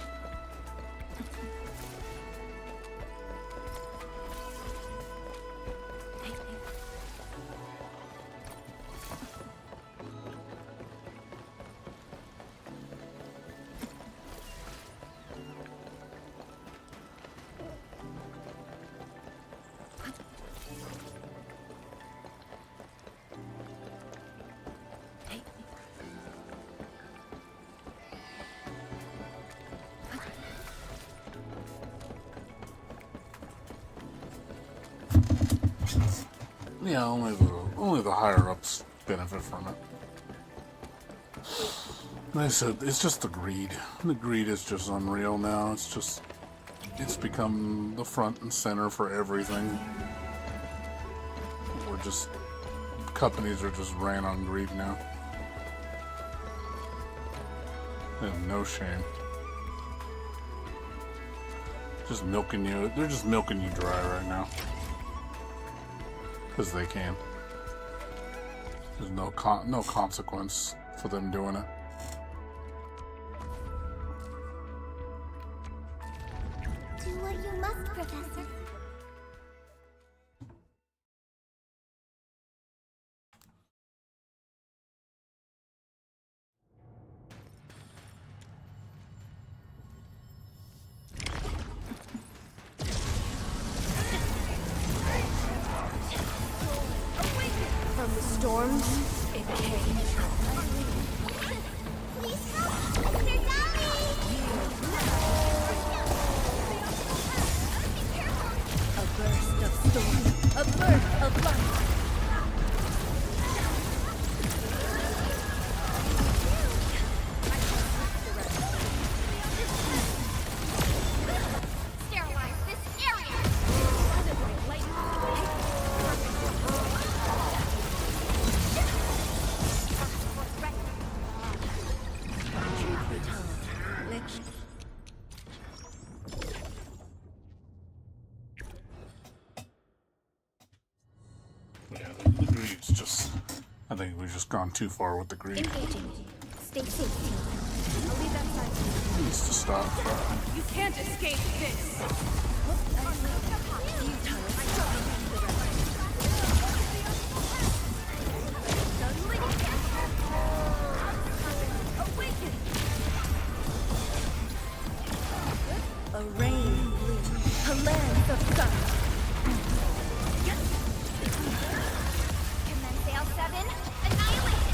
Yeah, only the higher ups benefit from it. Like I said, it's just the greed. The greed is just unreal now. It's become the front and center for everything. Companies are just ran on greed now. They have no shame. Just milking you. They're just milking you dry right now. Because they can. There's no consequence for them doing it. Do what you must, Professor. From the storms, it came. Please help, Mr. Dailies! Be careful! A burst of storm, a birth of light. Sterilize this area! Yeah, the greed's just... I think we've just gone too far with the greed. Engaging. Stay safe, team. I'll leave that side. It needs to stop. You can't escape this. A rain blue, a land of sun. Command Sail 7, annihilation!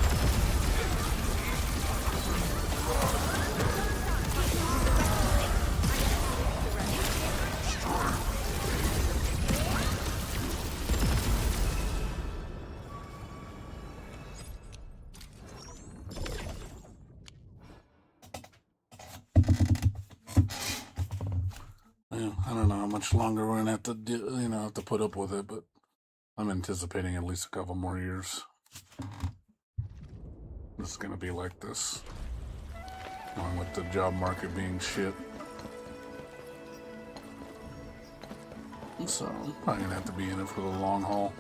Yeah, I don't know how much longer we're gonna have to do, have to put up with it, but I'm anticipating at least a couple more years. This is gonna be like this, along with the job market being shit. So I'm probably gonna have to be in it for the long haul.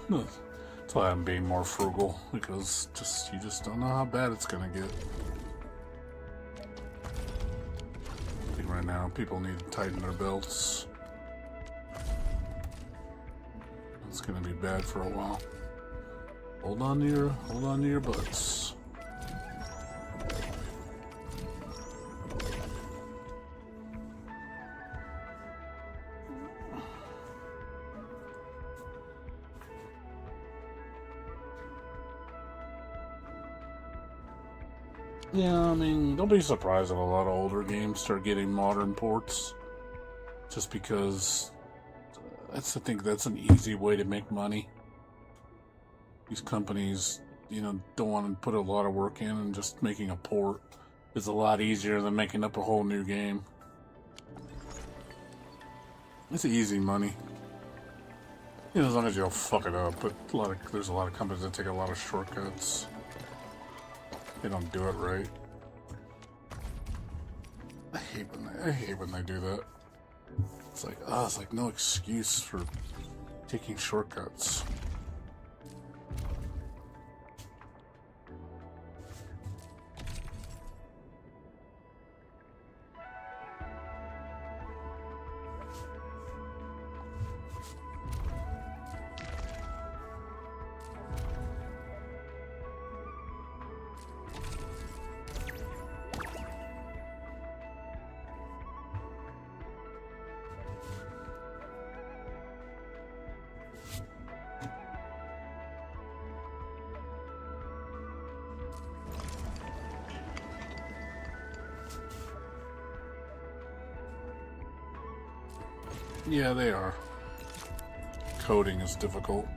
No, that's why I'm being more frugal, because you just don't know how bad it's gonna get. I think right now people need to tighten their belts. It's gonna be bad for a while. Hold on to your butts. Yeah, I mean, don't be surprised if a lot of older games start getting modern ports. Just because I think that's an easy way to make money. These companies, don't want to put a lot of work in, and just making a port is a lot easier than making up a whole new game. It's easy money. As long as you don't fuck it up, but there's a lot of companies that take a lot of shortcuts. They don't do it right. I hate when they do that. It's like no excuse for taking shortcuts. Yeah, they are. Coding is difficult.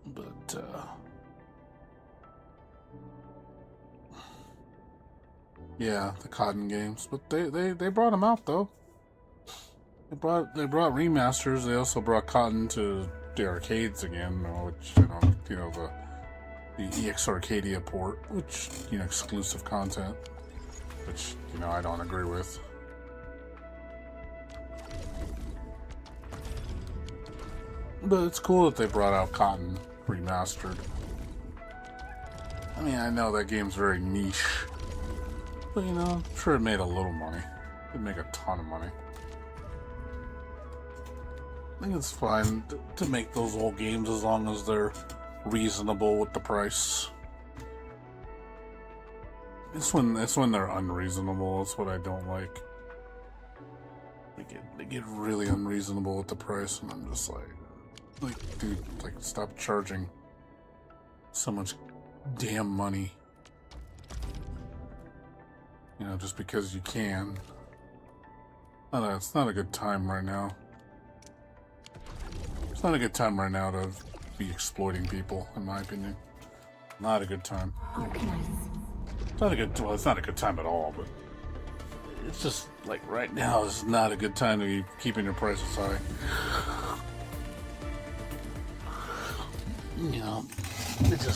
But, yeah, the cotton games. But they brought them out, though. They brought remasters. They also brought Cotton to the arcades again, which the EX Arcadia port, which exclusive content, which I don't agree with. But it's cool that they brought out Cotton remastered. I mean, I know that game's very niche, but I'm sure it made a little money. It'd make a ton of money. I think it's fine to make those old games as long as they're reasonable with the price. It's when they're unreasonable. That's what I don't like. They get really unreasonable with the price, and I'm just like, dude, like, stop charging so much damn money. Just because you can. It's not a good time right now. It's not a good time right now to be exploiting people, in my opinion. Not a good time. It's not a good time at all, but it's just like right now is not a good time to be keeping your prices high.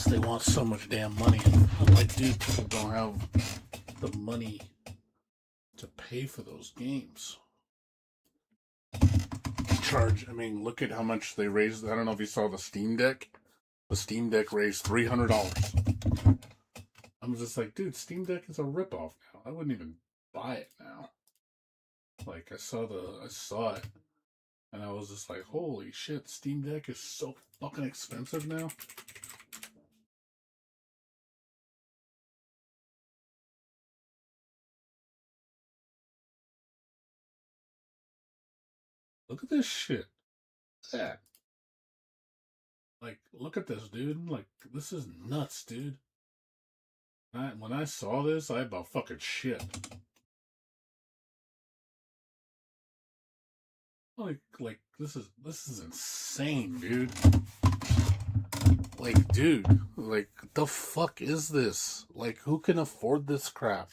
They want so much damn money. I'm like, dude, people don't have the money to pay for those games. Look at how much they raised. I don't know if you saw the Steam Deck. The Steam Deck raised $300. I'm just like, dude, Steam Deck is a ripoff now. I wouldn't even buy it now. Like, I saw it, and I was just like, holy shit, Steam Deck is so fucking expensive now. Look at this shit. Look at that. Like, look at this, dude. Like, this is nuts, dude. When I saw this, I about fucking shit. Like this is insane, dude. Like, dude, like, the fuck is this? Like, who can afford this crap?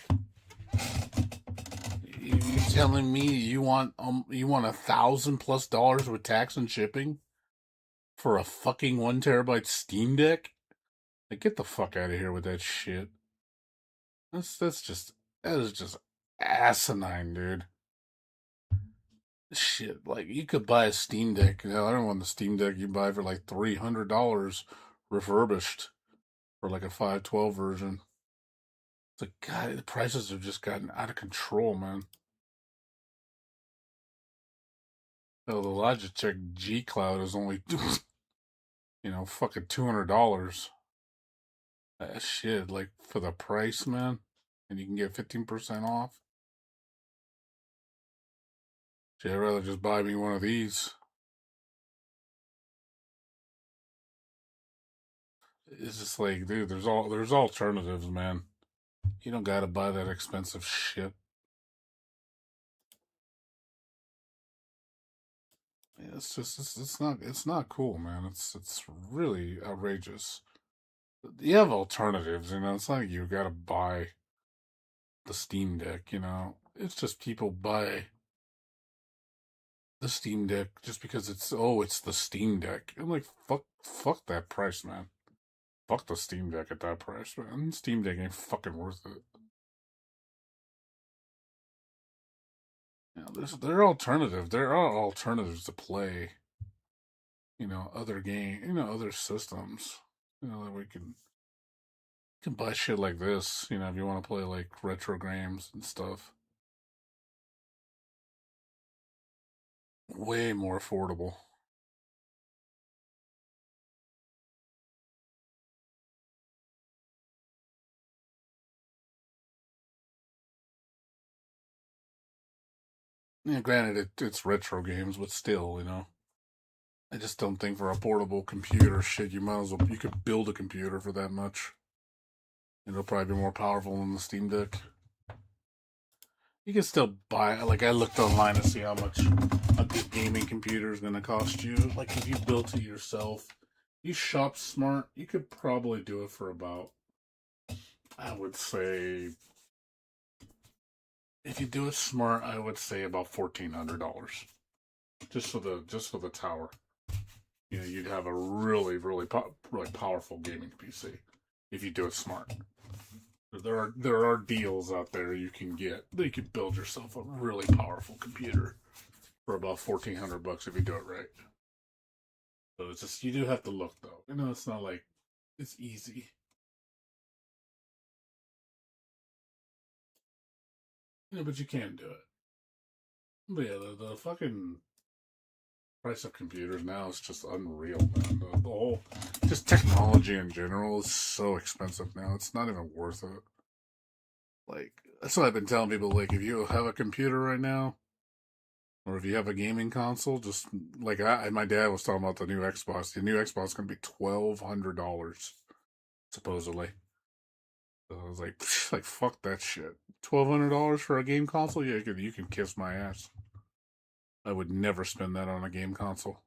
You telling me you want $1,000+ with tax and shipping for a fucking 1 terabyte Steam Deck? Like, get the fuck out of here with that shit. That is just asinine, dude. Shit, like, you could buy a Steam Deck. I don't want the Steam Deck you buy for like $300 refurbished for like a 512 version. It's like, God, the prices have just gotten out of control, man. Hell, the Logitech G Cloud is only, fucking $200. That shit, like, for the price, man. And you can get 15% off. Shit, I'd rather just buy me one of these. It's just like, dude, there's alternatives, man. You don't gotta buy that expensive shit. It's not cool, man. It's really outrageous. You have alternatives, it's not like you gotta buy the Steam Deck, It's just people buy the Steam Deck just because it's the Steam Deck. I'm like, fuck that price, man. Fuck the Steam Deck at that price, man. Steam Deck ain't fucking worth it. There are alternatives. There are alternatives to play. Other other systems. That we can buy shit like this. If you want to play like retro games and stuff. Way more affordable. Yeah, granted, it's retro games, but still, I just don't think for a portable computer, shit, you could build a computer for that much. It'll probably be more powerful than the Steam Deck. You can still buy, like, I looked online to see how much a good gaming computer is going to cost you. Like, if you built it yourself, you shop smart, you could probably do it for about, I would say, if you do it smart, I would say about $1,400. just for the tower. You know, you'd have a really really powerful gaming PC if you do it smart. There are deals out there you can get that you can build yourself a really powerful computer for about $1,400 if you do it right. So it's just, you do have to look though. You know, it's not like it's easy. You know, but you can do it. But yeah, the fucking price of computers now is just unreal, man. The whole, just technology in general is so expensive now. It's not even worth it. Like, that's what I've been telling people. Like, if you have a computer right now, or if you have a gaming console, just like my dad was talking about the new Xbox. The new Xbox is going to be $1,200, supposedly. So I was like fuck that shit. $1,200 for a game console? Yeah, you can kiss my ass. I would never spend that on a game console.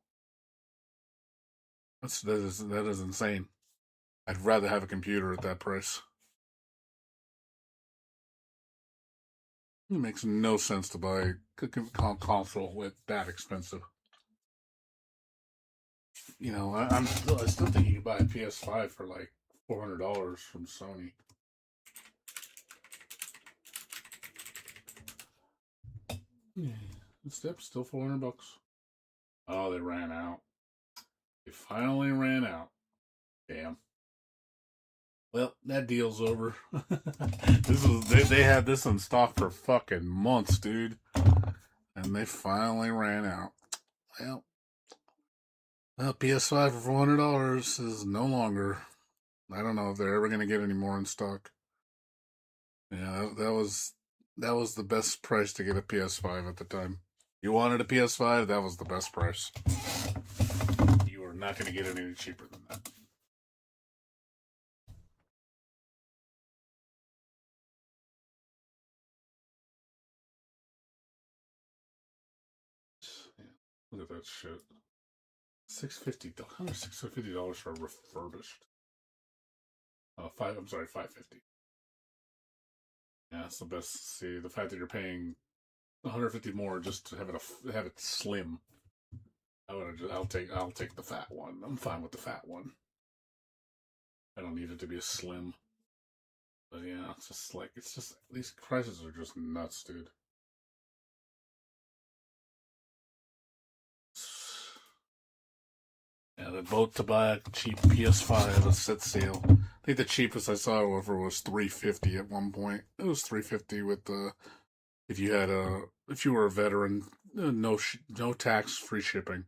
That is insane. I'd rather have a computer at that price. It makes no sense to buy a console with that expensive. You know, I still think you can buy a PS5 for like $400 from Sony. Yeah, it's still $400. Oh, they ran out. They finally ran out. Damn. Well, that deal's over. They had this in stock for fucking months, dude, and they finally ran out. Well, PS5 for $400 is no longer. I don't know if they're ever gonna get any more in stock. Yeah, that was the best price to get a PS5 at the time. You wanted a PS5, that was the best price. You were not gonna get it any cheaper than that. Yeah, look at that shit. $650 for a refurbished. I'm sorry, $550. Yeah, that's the best. See, the fact that you're paying $150 more just to have it slim. I'll take the fat one. I'm fine with the fat one. I don't need it to be a slim. But yeah, it's just these prices are just nuts, dude. Yeah, the vote to buy a cheap PS5 a set sale. I think the cheapest I saw, however, was $350 at one point. It was $350 with the if you were a veteran, no tax, free shipping.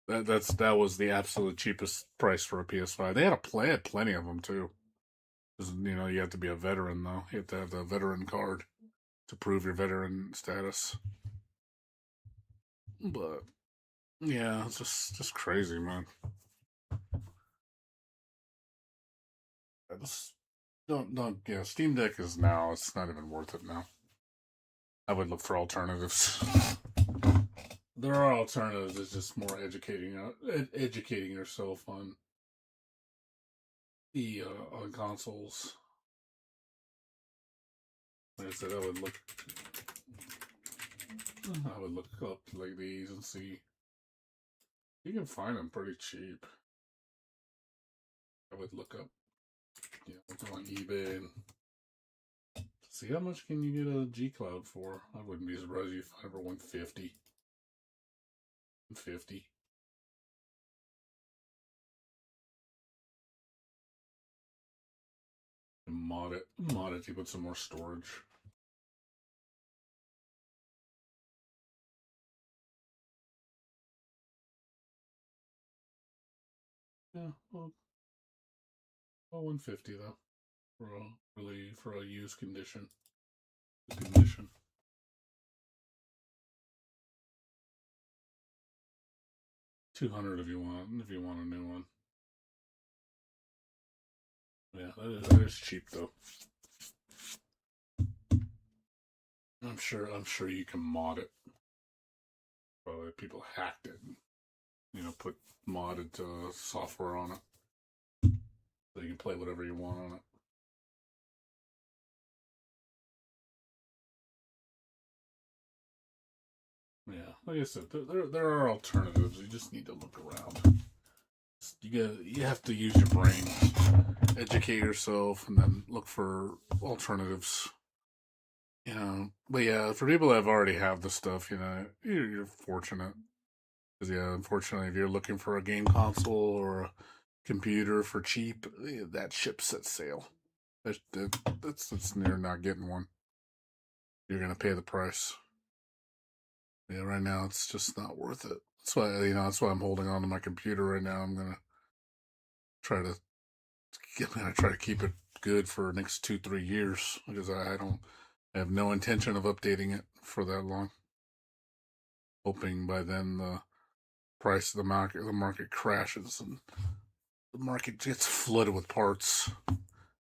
That was the absolute cheapest price for a PS5. They had plenty of them too. You know, you have to be a veteran though. You have to have the veteran card to prove your veteran status. But yeah, it's just crazy, man. I just don't. Yeah, Steam Deck is now. It's not even worth it now. I would look for alternatives. There are alternatives. It's just more educating yourself on the on consoles. Like I said, I would look up like these and see. You can find them pretty cheap. I would look up, look on eBay and see how much can you get a G Cloud for. I wouldn't be surprised if you find for 150. 150. And mod it to put some more storage. Yeah, well 150 though for a used condition. 200 if you want a new one. Yeah, that is cheap though. I'm sure you can mod it. Probably people hacked it and, put modded software on it. So you can play whatever you want on it. Yeah, like I said, there are alternatives. You just need to look around. You have to use your brain, educate yourself, and then look for alternatives. But yeah, for people that already have the stuff, you're fortunate. Because yeah, unfortunately, if you're looking for a game console or a computer for cheap, that ship sets sail. That's near not getting one. You're gonna pay the price. Yeah, right now it's just not worth it. That's why I'm holding on to my computer right now. I'm gonna try to keep it good for the next 2-3 years because I have no intention of updating it for that long. Hoping by then the price of the market crashes and the market gets flooded with parts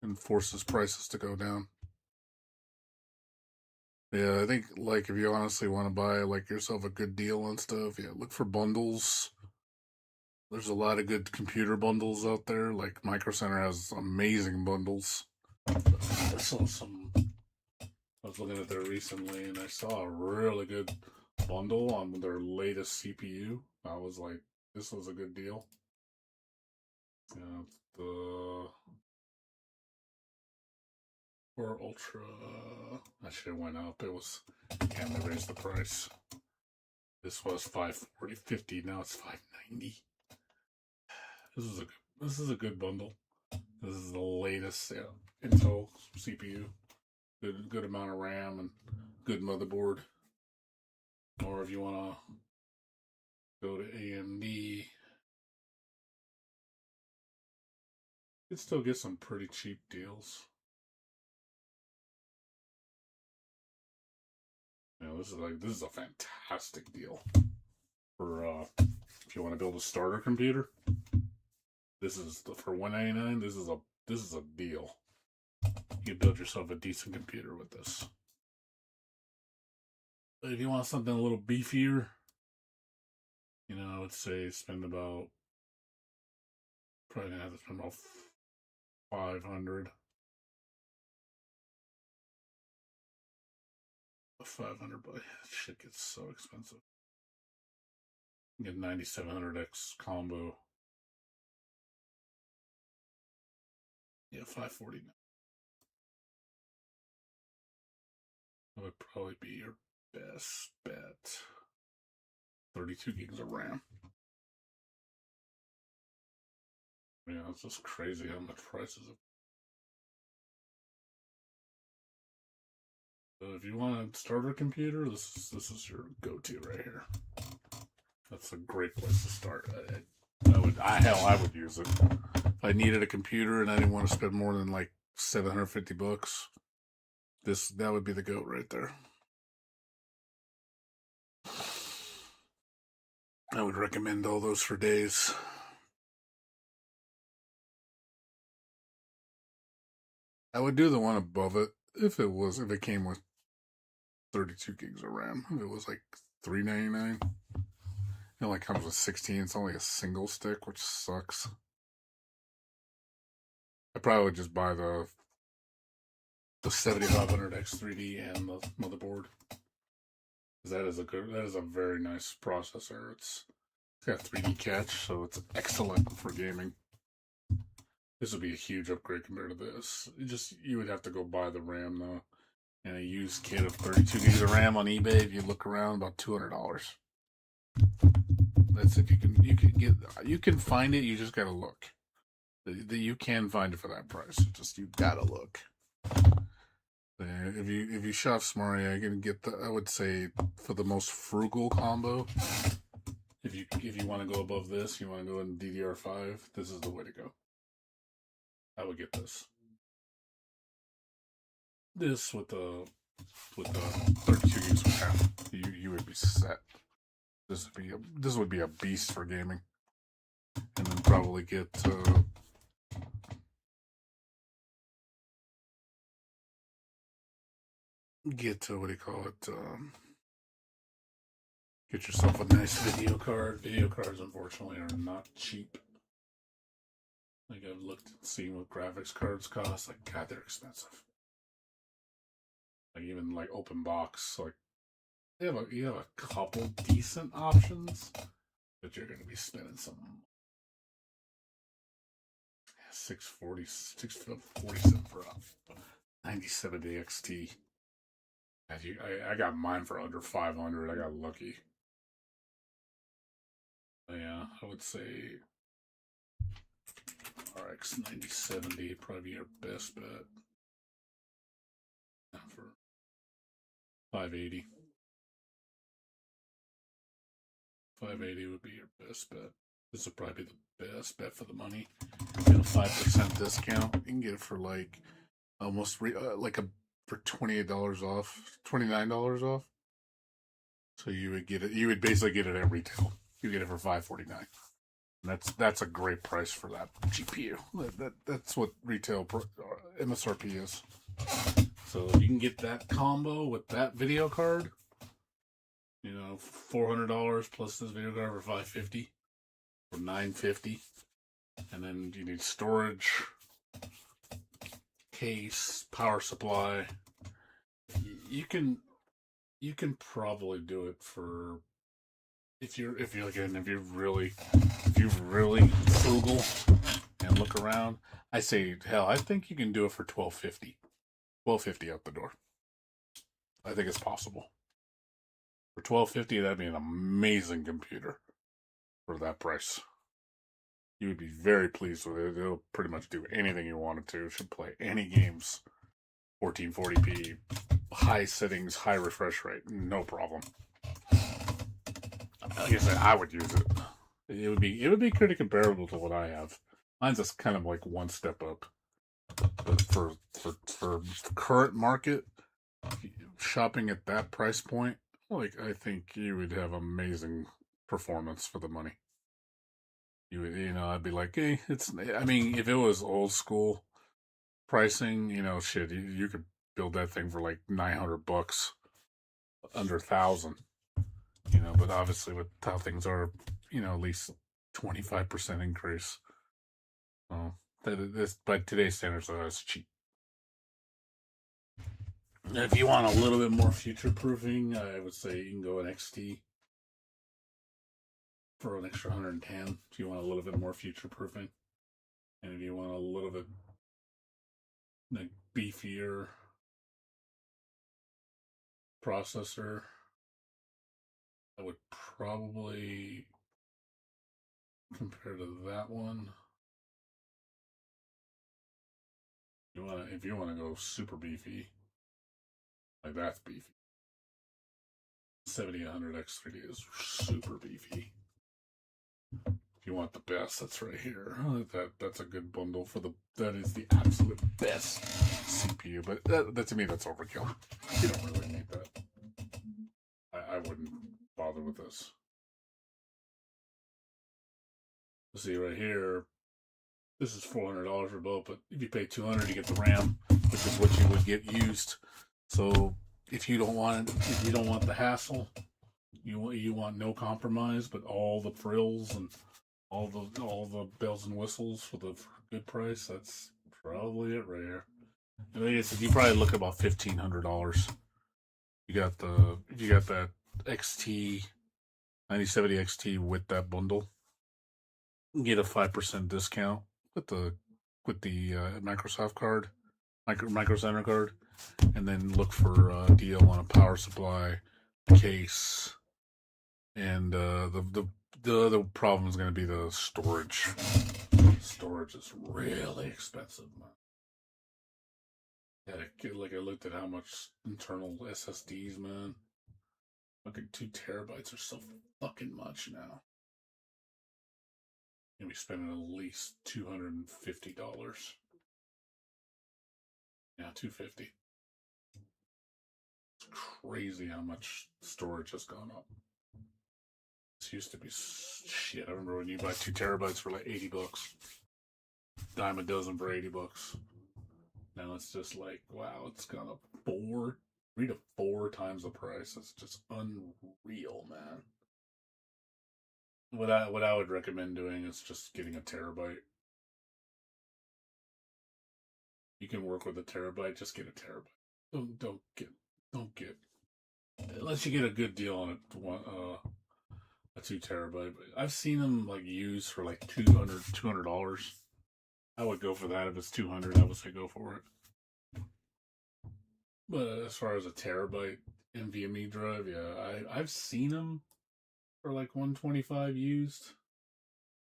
and forces prices to go down. Yeah, I think like if you honestly want to buy like yourself a good deal on stuff, yeah, look for bundles. There's a lot of good computer bundles out there. Like Micro Center has amazing bundles. I saw some. I was looking at there recently, and I saw a really good bundle on their latest CPU. I was like, this was a good deal. The Core Ultra. I should have went up. It was. Can't they raised the price. This was $540.50. Now it's $590. This is a good bundle. This is the latest Intel CPU. Good amount of RAM and good motherboard. Or if you want to go to AMD, you can still get some pretty cheap deals. This is a fantastic deal for if you want to build a starter computer. This is for $199. This is a deal. You can build yourself a decent computer with this. But if you want something a little beefier, I would say probably gonna have to spend about $500. $500, but shit gets so expensive. You get 9700X combo. Yeah, $540. That would probably be your best bet. 32 gigs of RAM. Yeah, it's just crazy how much prices have. So if you want a starter computer, this is your go-to right here. That's a great place to start. I would use it. If I needed a computer and I didn't want to spend more than like $750, that would be the goat right there. I would recommend all those for days. I would do the one above it if it came with 32 gigs of RAM. If it was like $399. It only comes with 16. It's only a single stick, which sucks. I probably would just buy the 7500X 3D and the motherboard. That is a very nice processor. It's got 3D catch, so it's excellent for gaming. This would be a huge upgrade compared to this. You would have to go buy the RAM though. And a used kit of 32 gigs of RAM on eBay, if you look around, about $200. That's if you can find it. You just gotta look. You can find it for that price. You gotta look. If you shop smart, you can get I would say for the most frugal combo. If you want to go above this, you want to go in DDR5. This is the way to go. I would get this. This with the 32 gigs of RAM, you would be set. This would be a beast for gaming, and then probably get to what do you call it? Get yourself a nice video card. Video cards, unfortunately, are not cheap. Like I've looked and seen what graphics cards cost. Like God, they're expensive. Like even like open box, like you have a couple decent options, but you're gonna be spending some 647 for a 97 XT. I got mine for under 500. I got lucky. Yeah, I would say RX 9070 probably your best bet. For 580. 580 would be your best bet. This would probably be the best bet for the money. Get a 5% discount. You can get it for like almost for $28 off, $29 off. So you would get it. You would basically get it at retail. You get it for $549. That's a great price for that GPU. That's what retail MSRP is. So you can get that combo with that video card. You know, $400 plus this video card for $550 or $950, and then you need storage, case, power supply. You can probably do it for if you're really frugal and look around. I say hell, I think you can do it for $1250. $1250 out the door. I think it's possible. For $1250, that'd be an amazing computer for that price. You would be very pleased with it. It'll pretty much do anything you want it to. It should play any games, 1440p, high settings, high refresh rate, no problem. Like I said, I would use it. It would be pretty comparable to what I have. Mine's just kind of like one step up. But for current market, shopping at that price point, like, I think you would have amazing performance for the money. You would, I'd be like, hey, if it was old school pricing, shit, you could build that thing for like $900, under $1,000, but obviously with how things are, at least 25% increase. This, by today's standards, that's cheap. If you want a little bit more future proofing, I would say you can go an XT for an extra 110 if you want a little bit more future proofing. And if you want a little bit like beefier processor, I would probably compare to that one. If you want to go super beefy, like that's beefy. 7800 X3D is super beefy. If you want the best, that's right here. That's a good bundle for that is the absolute best CPU. But that to me, that's overkill. You don't really need that. I wouldn't bother with this. See right here, this is $400 for both, but if you pay $200, you get the RAM, which is what you would get used. So if you don't want the hassle, you want no compromise, but all the frills and all the bells and whistles for the good price, that's probably it right here. And like I said, you probably look at about $1,500. You got that XT 9070 XT with that bundle. You get a 5% discount with the Microsoft card, Micro Center card, and then look for a deal on a power supply, case, and the other problem is going to be the storage. Storage is really expensive, man. I looked at how much internal SSDs, man. Fucking 2 terabytes are so fucking much now. You'll be spending at least $250. Yeah, $250. It's crazy how much storage has gone up. This used to be shit. I remember when you buy 2 terabytes for like $80. Dime a dozen for $80. Now it's just like, wow, it's gone up 3 to 4 times the price. It's just unreal, man. What I would recommend doing is just getting a terabyte. You can work with a terabyte. Just get a terabyte. Don't get unless you get a good deal on a 2 terabyte. But I've seen them like used for like $200. I would go for that if it's 200. I would say go for it. But as far as a terabyte NVMe drive, yeah, I've seen them for like 125 used.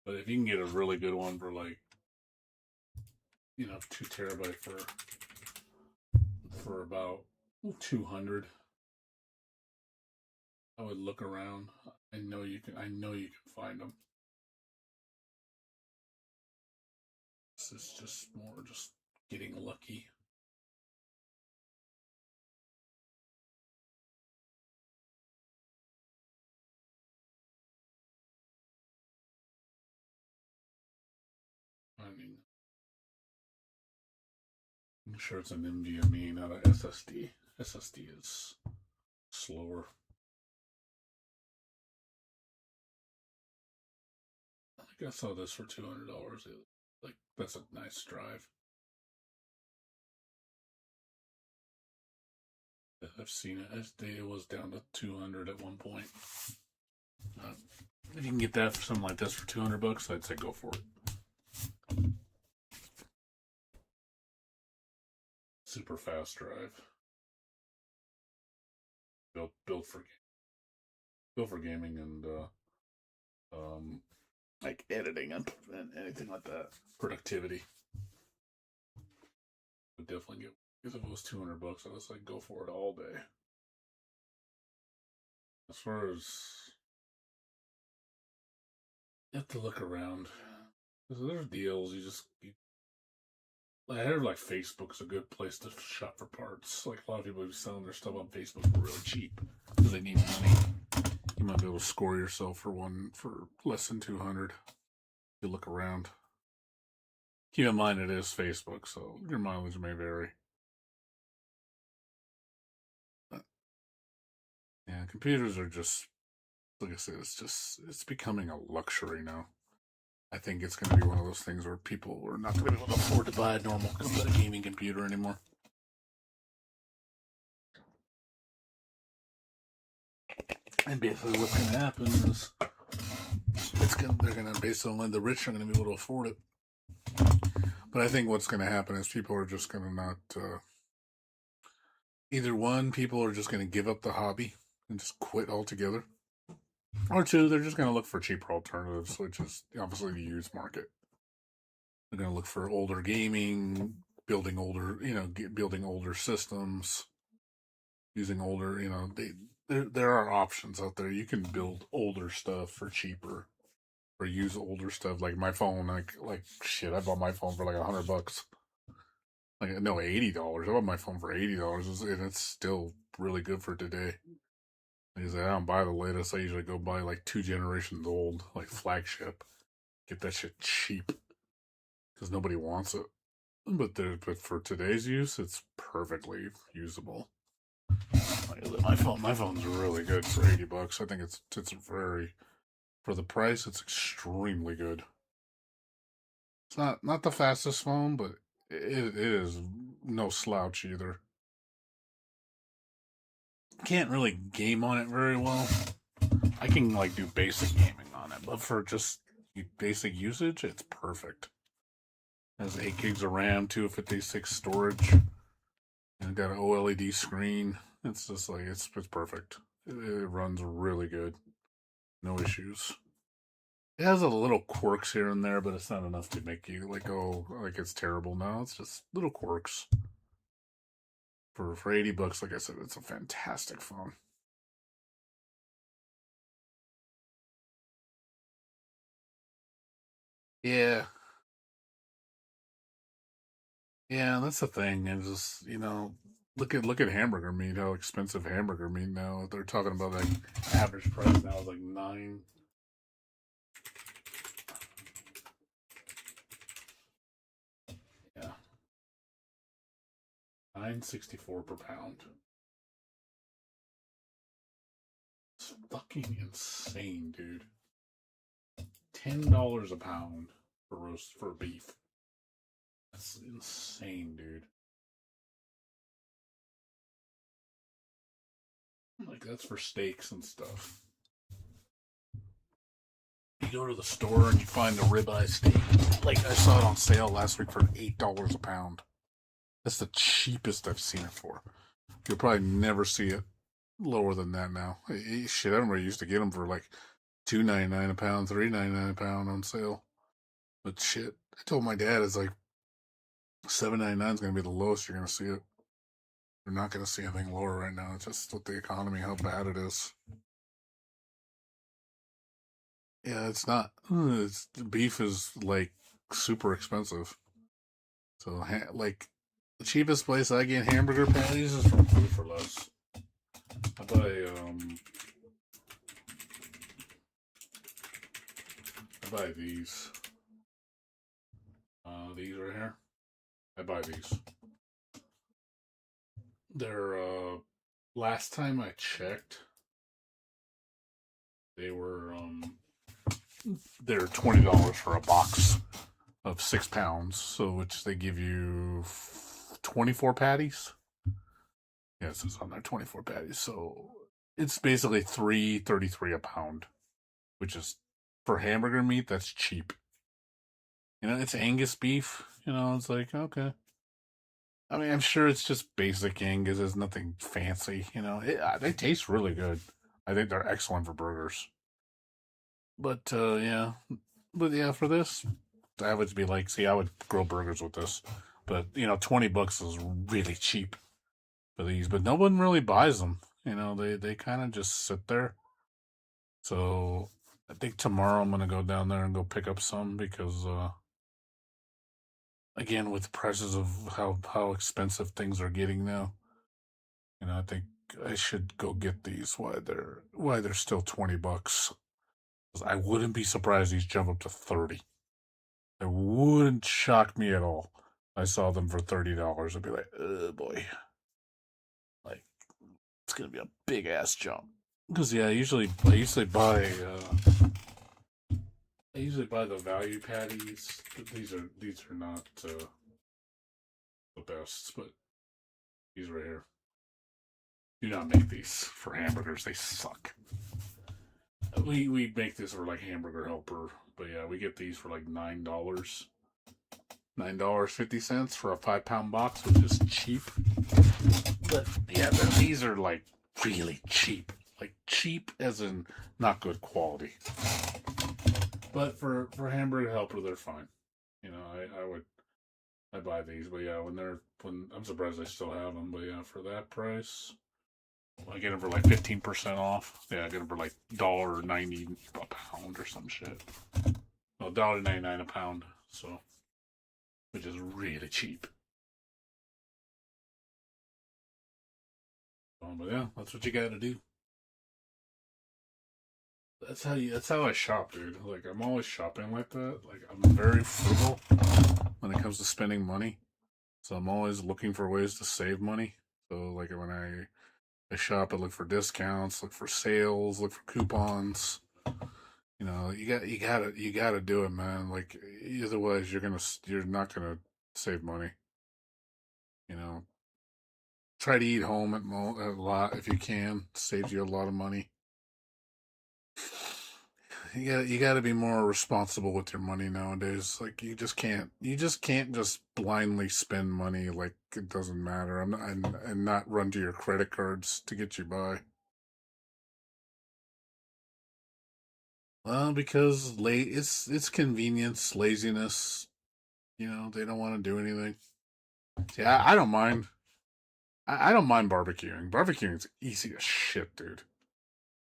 But if you can get a really good one for like, 2 terabyte for about 200, I would look around. I know you can find them. This is just more just getting lucky. I mean, I'm sure it's an NVMe, not an SSD. SSD is slower. I think I saw this for $200. Like, that's a nice drive. I've seen it. It was down to 200 at one point. If you can get that for something like this for $200, I'd say go for it. Super fast drive. Built for gaming and like editing and anything like that. Productivity. Would definitely get, because if it was $200, I was like go for it all day. As far as, you have to look around. There's deals. I heard like Facebook's a good place to shop for parts. Like a lot of people be selling their stuff on Facebook for really cheap because they need money. You might be able to score yourself for one for less than 200. If you look around. Keep in mind it is Facebook, so your mileage may vary. But, yeah, computers are just, like I said, it's becoming a luxury now. I think it's going to be one of those things where people are not going to be able to afford to buy a normal gaming computer anymore. And basically what's going to happen is they're going to, basically the rich are going to be able to afford it. But I think what's going to happen is people are just going to not, either one, people are just going to give up the hobby and just quit altogether. Or two, they're just going to look for cheaper alternatives, which is obviously the used market. They're going to look for older gaming, building older systems, using older, there are options out there. You can build older stuff for cheaper, or use older stuff. Like my phone, like shit, I bought my phone for like $100. Like, no, $80. I bought my phone for $80, and it's still really good for today. Like I said, I don't buy the latest. I usually go buy like 2 generations old, like flagship. Get that shit cheap because nobody wants it. But for today's use, it's perfectly usable. My phone's really good for $80. I think it's very, for the price, it's extremely good. It's not the fastest phone, but it is no slouch either. Can't really game on it very well. I can like do basic gaming on it, but for just basic usage, it's perfect. It has 8 gigs of RAM, 256 storage, and got an OLED screen. It's just like it's perfect. It runs really good, no issues. It has a little quirks here and there, but it's not enough to make you like, oh, like it's terrible. No, it's just little quirks. For $80, like I said, it's a fantastic phone. Yeah, yeah, that's the thing. It's just look at hamburger meat. How expensive hamburger meat now? They're talking about like average price now is like 9. Yeah, $9.64 per pound. It's fucking insane, dude. $10 a pound for beef. That's insane, dude. Like, that's for steaks and stuff. You go to the store and you find a ribeye steak. Like, I saw it on sale last week for $8 a pound. That's the cheapest I've seen it for. You'll probably never see it lower than that now. Shit, I remember I used to get them for like $2.99 a pound, $3.99 a pound on sale. But shit, I told my dad it's like $7.99 is gonna be the lowest you're gonna see it. You're not gonna see anything lower right now. It's just with the economy, how bad it is. Yeah, it's not. Beef is like super expensive. So like the cheapest place I get hamburger patties is from Food for Less. I buy these. These right here. I buy these. They're last time I checked, they're $20 for a box of 6 pounds, so which they give you 24 patties. Yeah, it says on there 24 patties. So it's basically $3.33 a pound, which is for hamburger meat. That's cheap. You know, it's Angus beef. You know, it's like okay. I mean, I'm sure it's just basic Angus. There's nothing fancy. You know, they taste really good. I think they're excellent for burgers. But yeah, for this, I would be like, see, I would grill burgers with this. But you know, $20 is really cheap for these. But no one really buys them. You know, they kind of just sit there. So I think tomorrow I'm gonna go down there and go pick up some because again, with the prices of how expensive things are getting now, you know, I think I should go get these why they're still $20. I wouldn't be surprised these jump up to 30. It wouldn't shock me at all. I saw them for $30. I'd be like, oh boy. Like, it's gonna be a big ass jump. Because yeah, I usually buy the value patties. These are not the best, but these right here. Do not make these for hamburgers. They suck. We make this for like Hamburger Helper, but yeah, we get these for like $9.50 for a 5-pound box, which is cheap. But yeah, these are like really cheap, like cheap as in not good quality. But for Hamburger Helper, they're fine. You know, I buy these, but yeah, when I'm surprised I still have them. But yeah, for that price. I get them for like 15% off. Yeah, I get them for like $1.90 a pound or some shit. No, $1.99 a pound. So, which is really cheap. But yeah, that's what you got to do. That's how I shop, dude. Like I'm always shopping like that. Like I'm very frugal when it comes to spending money. So I'm always looking for ways to save money. So like when I shop, I look for discounts, look for sales, look for coupons. You know, you gotta do it, man. Like otherwise, you're not gonna save money. You know, try to eat home a lot if you can. Saves you a lot of money. You gotta be more responsible with your money nowadays. Like you just can't just blindly spend money like it doesn't matter and not run to your credit cards to get you by. Well, because it's convenience, laziness. You know, they don't want to do anything. See, I don't mind. I don't mind barbecuing. Barbecuing's easy as shit, dude.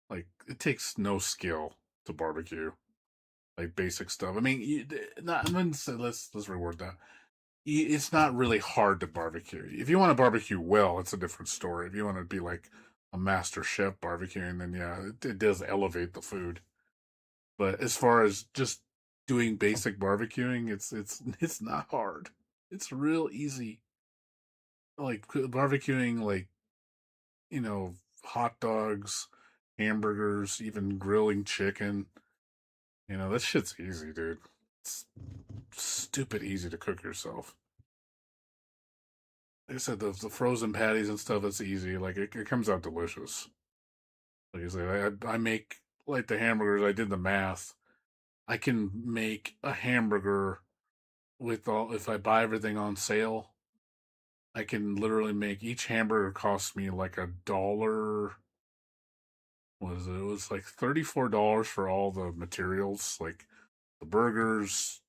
Like it takes no skill to barbecue. Like basic stuff. I mean, let's reword that. It's not really hard to barbecue. If you want to barbecue well, it's a different story. If you want to be like a master chef barbecuing, then yeah, it does elevate the food. But as far as just doing basic barbecuing, it's not hard. It's real easy. Like barbecuing, like you know, hot dogs, hamburgers, even grilling chicken. You know, that shit's easy, dude. It's stupid easy to cook yourself. Like I said, the frozen patties and stuff, it's easy. Like, it comes out delicious. Like I said, I make like the hamburgers. I did the math. I can make a hamburger with all if I buy everything on sale. I can literally make each hamburger cost me like $1. What is it? It was like $34 for all the materials, like the burgers,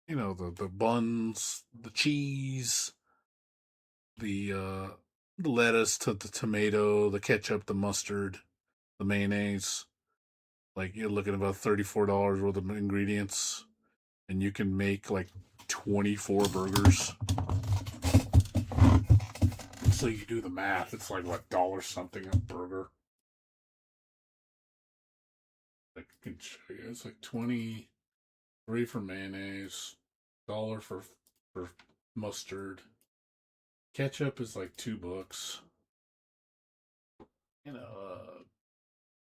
the buns, the cheese, the lettuce, the tomato, the ketchup, the mustard, the mayonnaise. Like you're looking at about $34 worth of ingredients, and you can make like 24 burgers. So you do the math, it's like what dollar something a burger. Like I can show you, it's like 23 for mayonnaise, dollar for mustard. Ketchup is like $2. You know,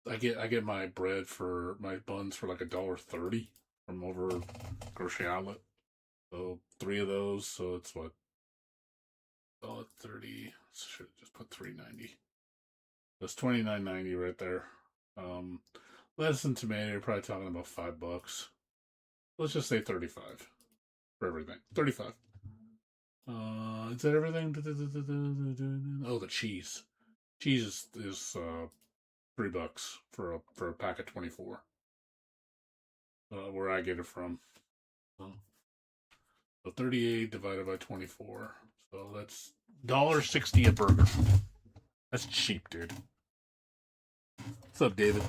I get my bread for my buns for like $1.30 from over grocery outlet. So 3 of those, so it's what $1.30. Should just put $3.90. That's $29.90 right there. Lettuce and tomato, you're probably talking about $5. Let's just say 35 for everything. 35. Is that everything? Oh, the cheese. Cheese is $3 for a pack of 24. Where I get it from. So 38 divided by 24. So that's $1.60 a burger. That's cheap, dude. What's up, David?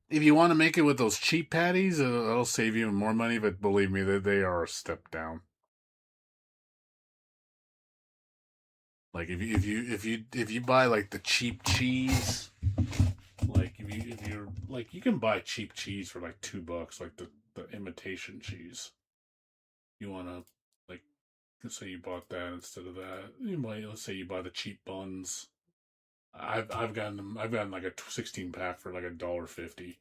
If you want to make it with those cheap patties, it'll save you more money. But believe me, they are a step down. Like if you buy like the cheap cheese, like if you're like you can buy cheap cheese for like $2, like the imitation cheese. You wanna like let's say you bought that instead of that. Let's say you buy the cheap buns. I've gotten like a 16 pack for like $1.50.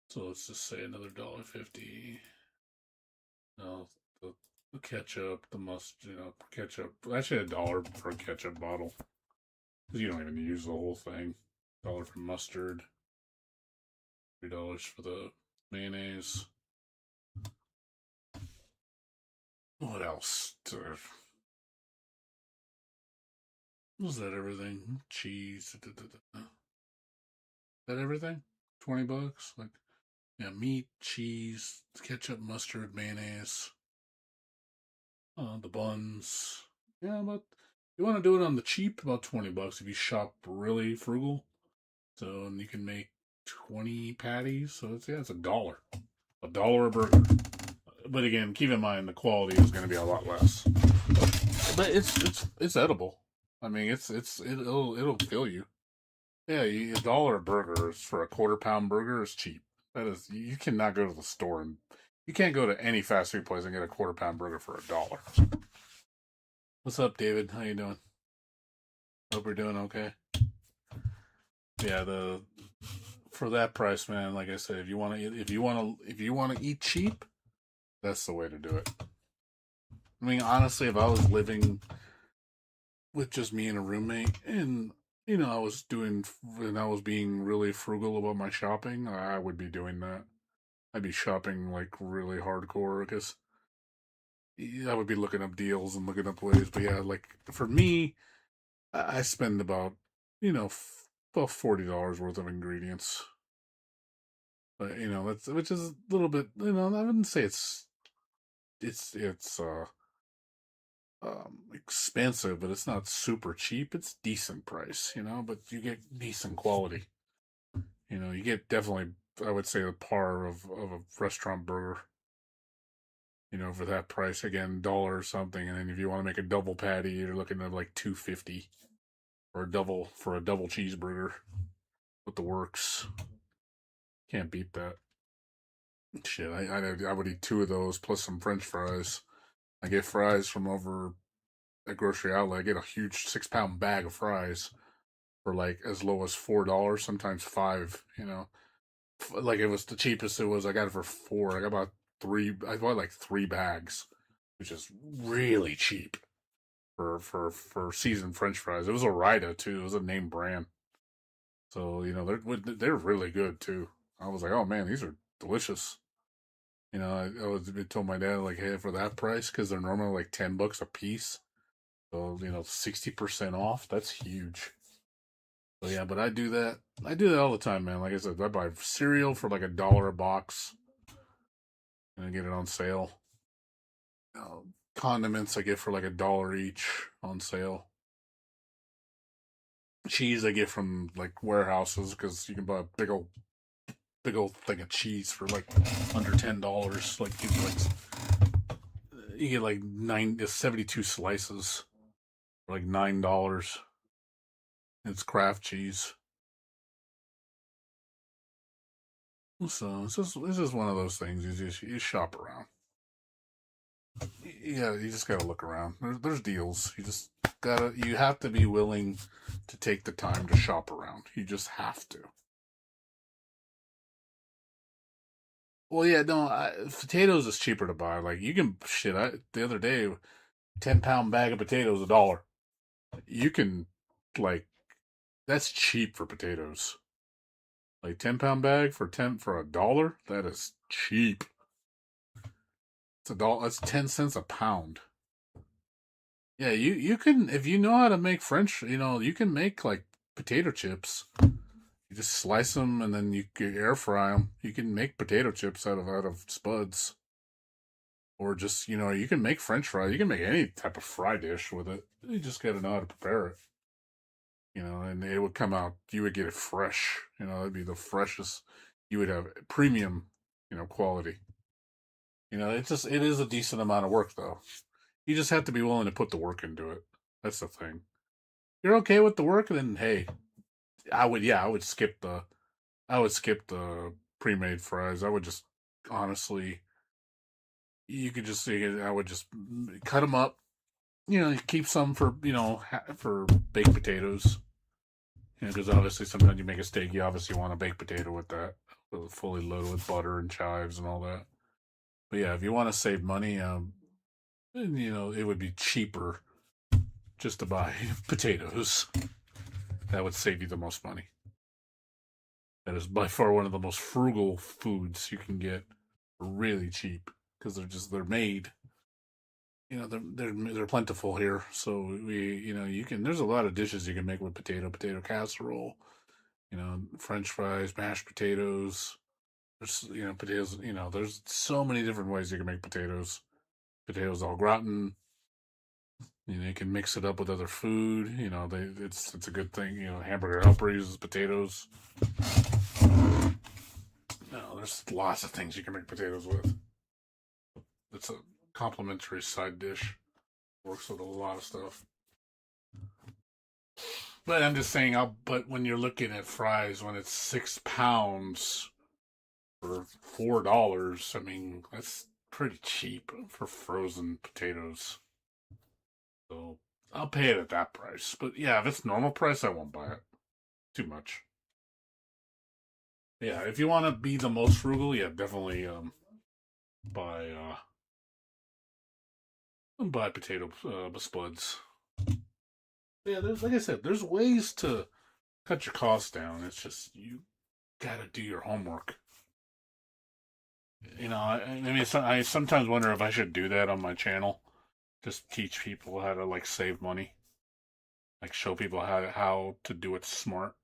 So let's just say another $1.50. No, the ketchup, the ketchup. Actually, $1 for a ketchup bottle because you don't even use the whole thing. $1 for mustard. $3 for the mayonnaise. What else? Was that everything? Cheese. Is that everything? $20? Like, yeah, meat, cheese, ketchup, mustard, mayonnaise. The buns. Yeah, but you want to do it on the cheap, about $20 if you shop really frugal. So, and you can make 20 patties. So it's $1. $1 a burger. But again, keep in mind the quality is going to be a lot less. But it's edible. I mean, it'll fill you. Yeah, $1 a burger for a quarter-pound burger is cheap. That is, you cannot go to the store and you can't go to any fast food place and get a quarter-pound burger for $1. What's up, David? How you doing? Hope you're doing okay. Yeah, for that price, man. Like I said, if you want to eat cheap, that's the way to do it. I mean, honestly, if I was living with just me and a roommate, and I was being really frugal about my shopping, I would be doing that. I'd be shopping like really hardcore because I would be looking up deals and looking up ways. But yeah, like for me, I spend about about $40 worth of ingredients. But that's which is a little bit. I wouldn't say it's expensive, but it's not super cheap. It's decent price, but you get decent quality. You get definitely, I would say, a par of a restaurant burger. For that price, again, $1 or something, and then if you want to make a double patty, you're looking at like $2.50 for a double cheeseburger with the works. Can't beat that. Shit, I would eat 2 of those plus some French fries. I get fries from over at grocery outlet. I get a huge 6-pound bag of fries for like as low as $4, sometimes $5. Like it was the cheapest it was. I got it for $4. I bought like 3 bags, which is really cheap for seasoned French fries. It was a Rita too. It was a name brand. So, you know, they're really good too. I was like, oh man, these are delicious. You know, I told my dad, like, hey, for that price, because they're normally like $10 a piece. So, you know, 60% off, that's huge. So yeah, but I do that. I do that all the time, man. Like I said, I buy cereal for like $1 a box. And I get it on sale. Condiments I get for like $1 each on sale. Cheese I get from like warehouses because you can buy a big old thing of cheese for like under $10. Like you get like 72 slices for like $9. It's craft cheese. So it's just one of those things. You shop around. Yeah, you just gotta look around. There's deals. You have to be willing to take the time to shop around. You just have to. Well, yeah, no, potatoes is cheaper to buy. Like you can the other day, 10-pound bag of potatoes $1. You can like that's cheap for potatoes. Like 10-pound bag for $1. That is cheap. It's $1. That's 10 cents a pound. Yeah, you can if you know how to make French. You know you can make like potato chips. You just slice them and then you can air fry them. You can make potato chips out of spuds, or just you can make French fries. You can make any type of fry dish with it. You just got to know how to prepare it. And it would come out. You would get it fresh. It'd be the freshest. You would have premium, quality. It is a decent amount of work though. You just have to be willing to put the work into it. That's the thing. You're okay with the work, then hey, I would skip the pre-made fries. I would just honestly, you could just see it. I would just cut them up. Keep some for for baked potatoes. Because obviously sometimes you make a steak, you obviously want a baked potato with that, fully loaded with butter and chives and all that. But yeah, if you want to save money, it would be cheaper just to buy potatoes. That would save you the most money. That is by far one of the most frugal foods you can get really cheap because they're made. They're plentiful here, so there's a lot of dishes you can make with potato casserole, French fries, mashed potatoes. There's potatoes. There's so many different ways you can make potatoes. Potatoes au gratin. You can mix it up with other food. It's a good thing. Hamburger Helper uses potatoes. There's lots of things you can make potatoes with. It's a complimentary side dish. Works with a lot of stuff. But I'm just saying, but when you're looking at fries, when it's 6 pounds for $4, I mean, that's pretty cheap for frozen potatoes. So I'll pay it at that price. But yeah, if it's normal price, I won't buy it. Too much. Yeah, if you want to be the most frugal, yeah, definitely buy potato spuds. Yeah, like I said, there's ways to cut your costs down. It's just you gotta do your homework. I sometimes wonder if I should do that on my channel. Just teach people how to like save money, like show people how to do it smart.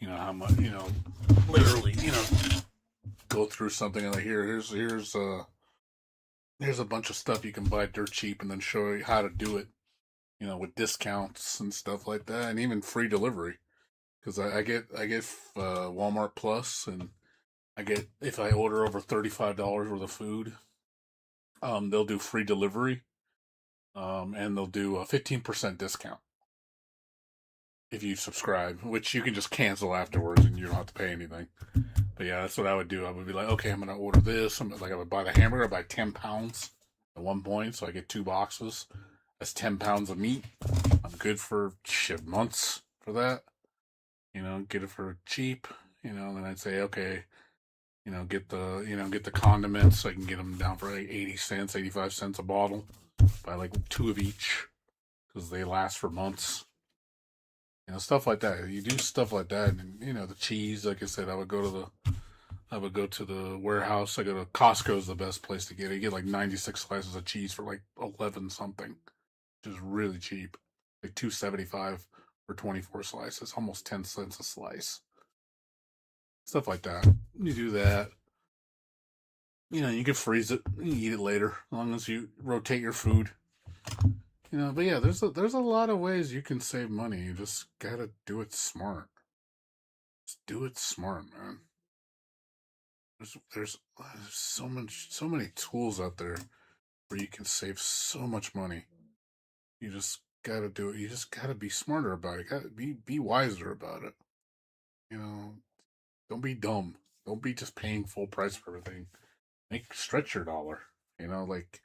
How much literally go through something like here's a bunch of stuff you can buy dirt cheap and then show you how to do it, with discounts and stuff like that, and even free delivery. Because I get Walmart Plus, and I get, if I order over $35 worth of food, they'll do free delivery, and they'll do a 15% discount if you subscribe, which you can just cancel afterwards and you don't have to pay anything. But yeah, that's what I would do. I would be like, okay, I'm gonna order this. I would buy the hamburger. I buy 10 pounds at one point, so I get 2 boxes. That's 10 pounds of meat. I'm good for months for that. Get it for cheap. Then I'd say, okay, get the condiments. So I can get them down for like 80 cents, 85 cents a bottle. Buy like 2 of each because they last for months. You know, stuff like that. You do stuff like that, and you know, the cheese. Like I said, I would go to the warehouse. I go to Costco's the best place to get it. You get like 96 slices of cheese for like 11 something, which is really cheap. Like $2.75 for 24 slices, almost 10 cents a slice. Stuff like that. You do that. You know, you can freeze it. You can eat it later, as long as you rotate your food. You know, but yeah, there's a lot of ways you can save money. You just gotta do it smart. Just do it smart, man. There's so many tools out there where you can save so much money. You just gotta do it. You just gotta be smarter about it. Gotta be wiser about it. You know, don't be dumb. Don't be just paying full price for everything. Stretch your dollar. You know, like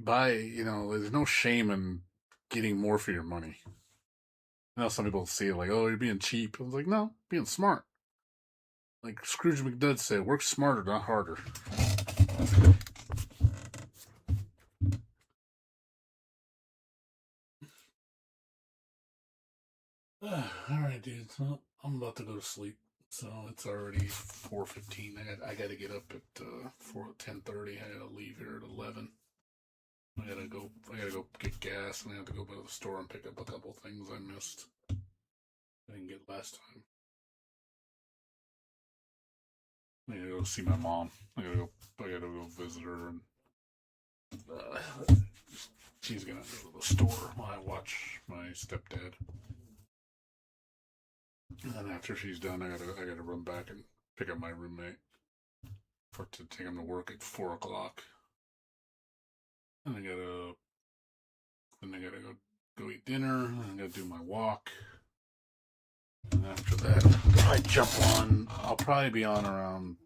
buy. You know, there's no shame in getting more for your money. I know some people see it like, oh, you're being cheap. I was like, no, being smart. Like Scrooge McDuck said, work smarter, not harder. Alright, dude. So I'm about to go to sleep. So it's already 4:15. I gotta get up at 10:30. I gotta leave here at 11. I gotta go get gas, and I have to go to the store and pick up a couple things I missed. I didn't get last time. I gotta go see my mom. I gotta go visit her, and she's gonna go to the store while I watch my stepdad. And then after she's done, I gotta run back and pick up my roommate to take him to work at 4 o'clock. And I gotta go eat dinner. And I gotta do my walk. And after that, I jump on. I'll probably be on around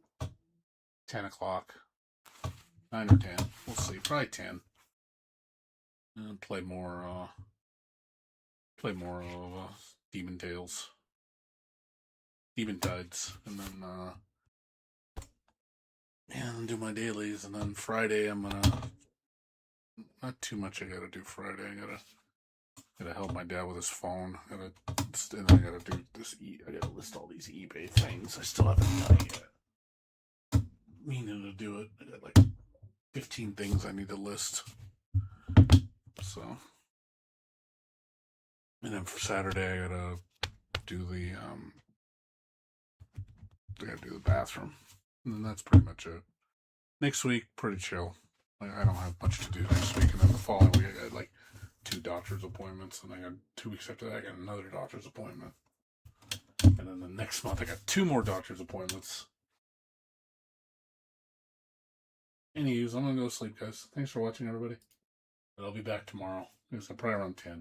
10 o'clock, 9 or 10. We'll see. Probably 10. And play more of Demon Tales. Demon Tides, and then and do my dailies, and then Friday I'm gonna not too much I gotta do Friday. I gotta help my dad with his phone. And I gotta do this. I gotta list all these eBay things. I still haven't done it yet. Meaning to do it. I got like 15 things I need to list. So, and then for Saturday I gotta do the bathroom. And then that's pretty much it. Next week, pretty chill. Like, I don't have much to do next week. And then the following week, I got like 2 doctor's appointments. And I got 2 weeks after that, I got another doctor's appointment. And then the next month, I got 2 more doctor's appointments. Anyways, I'm going to go to sleep, guys. Thanks for watching, everybody. But I'll be back tomorrow. Probably around 10.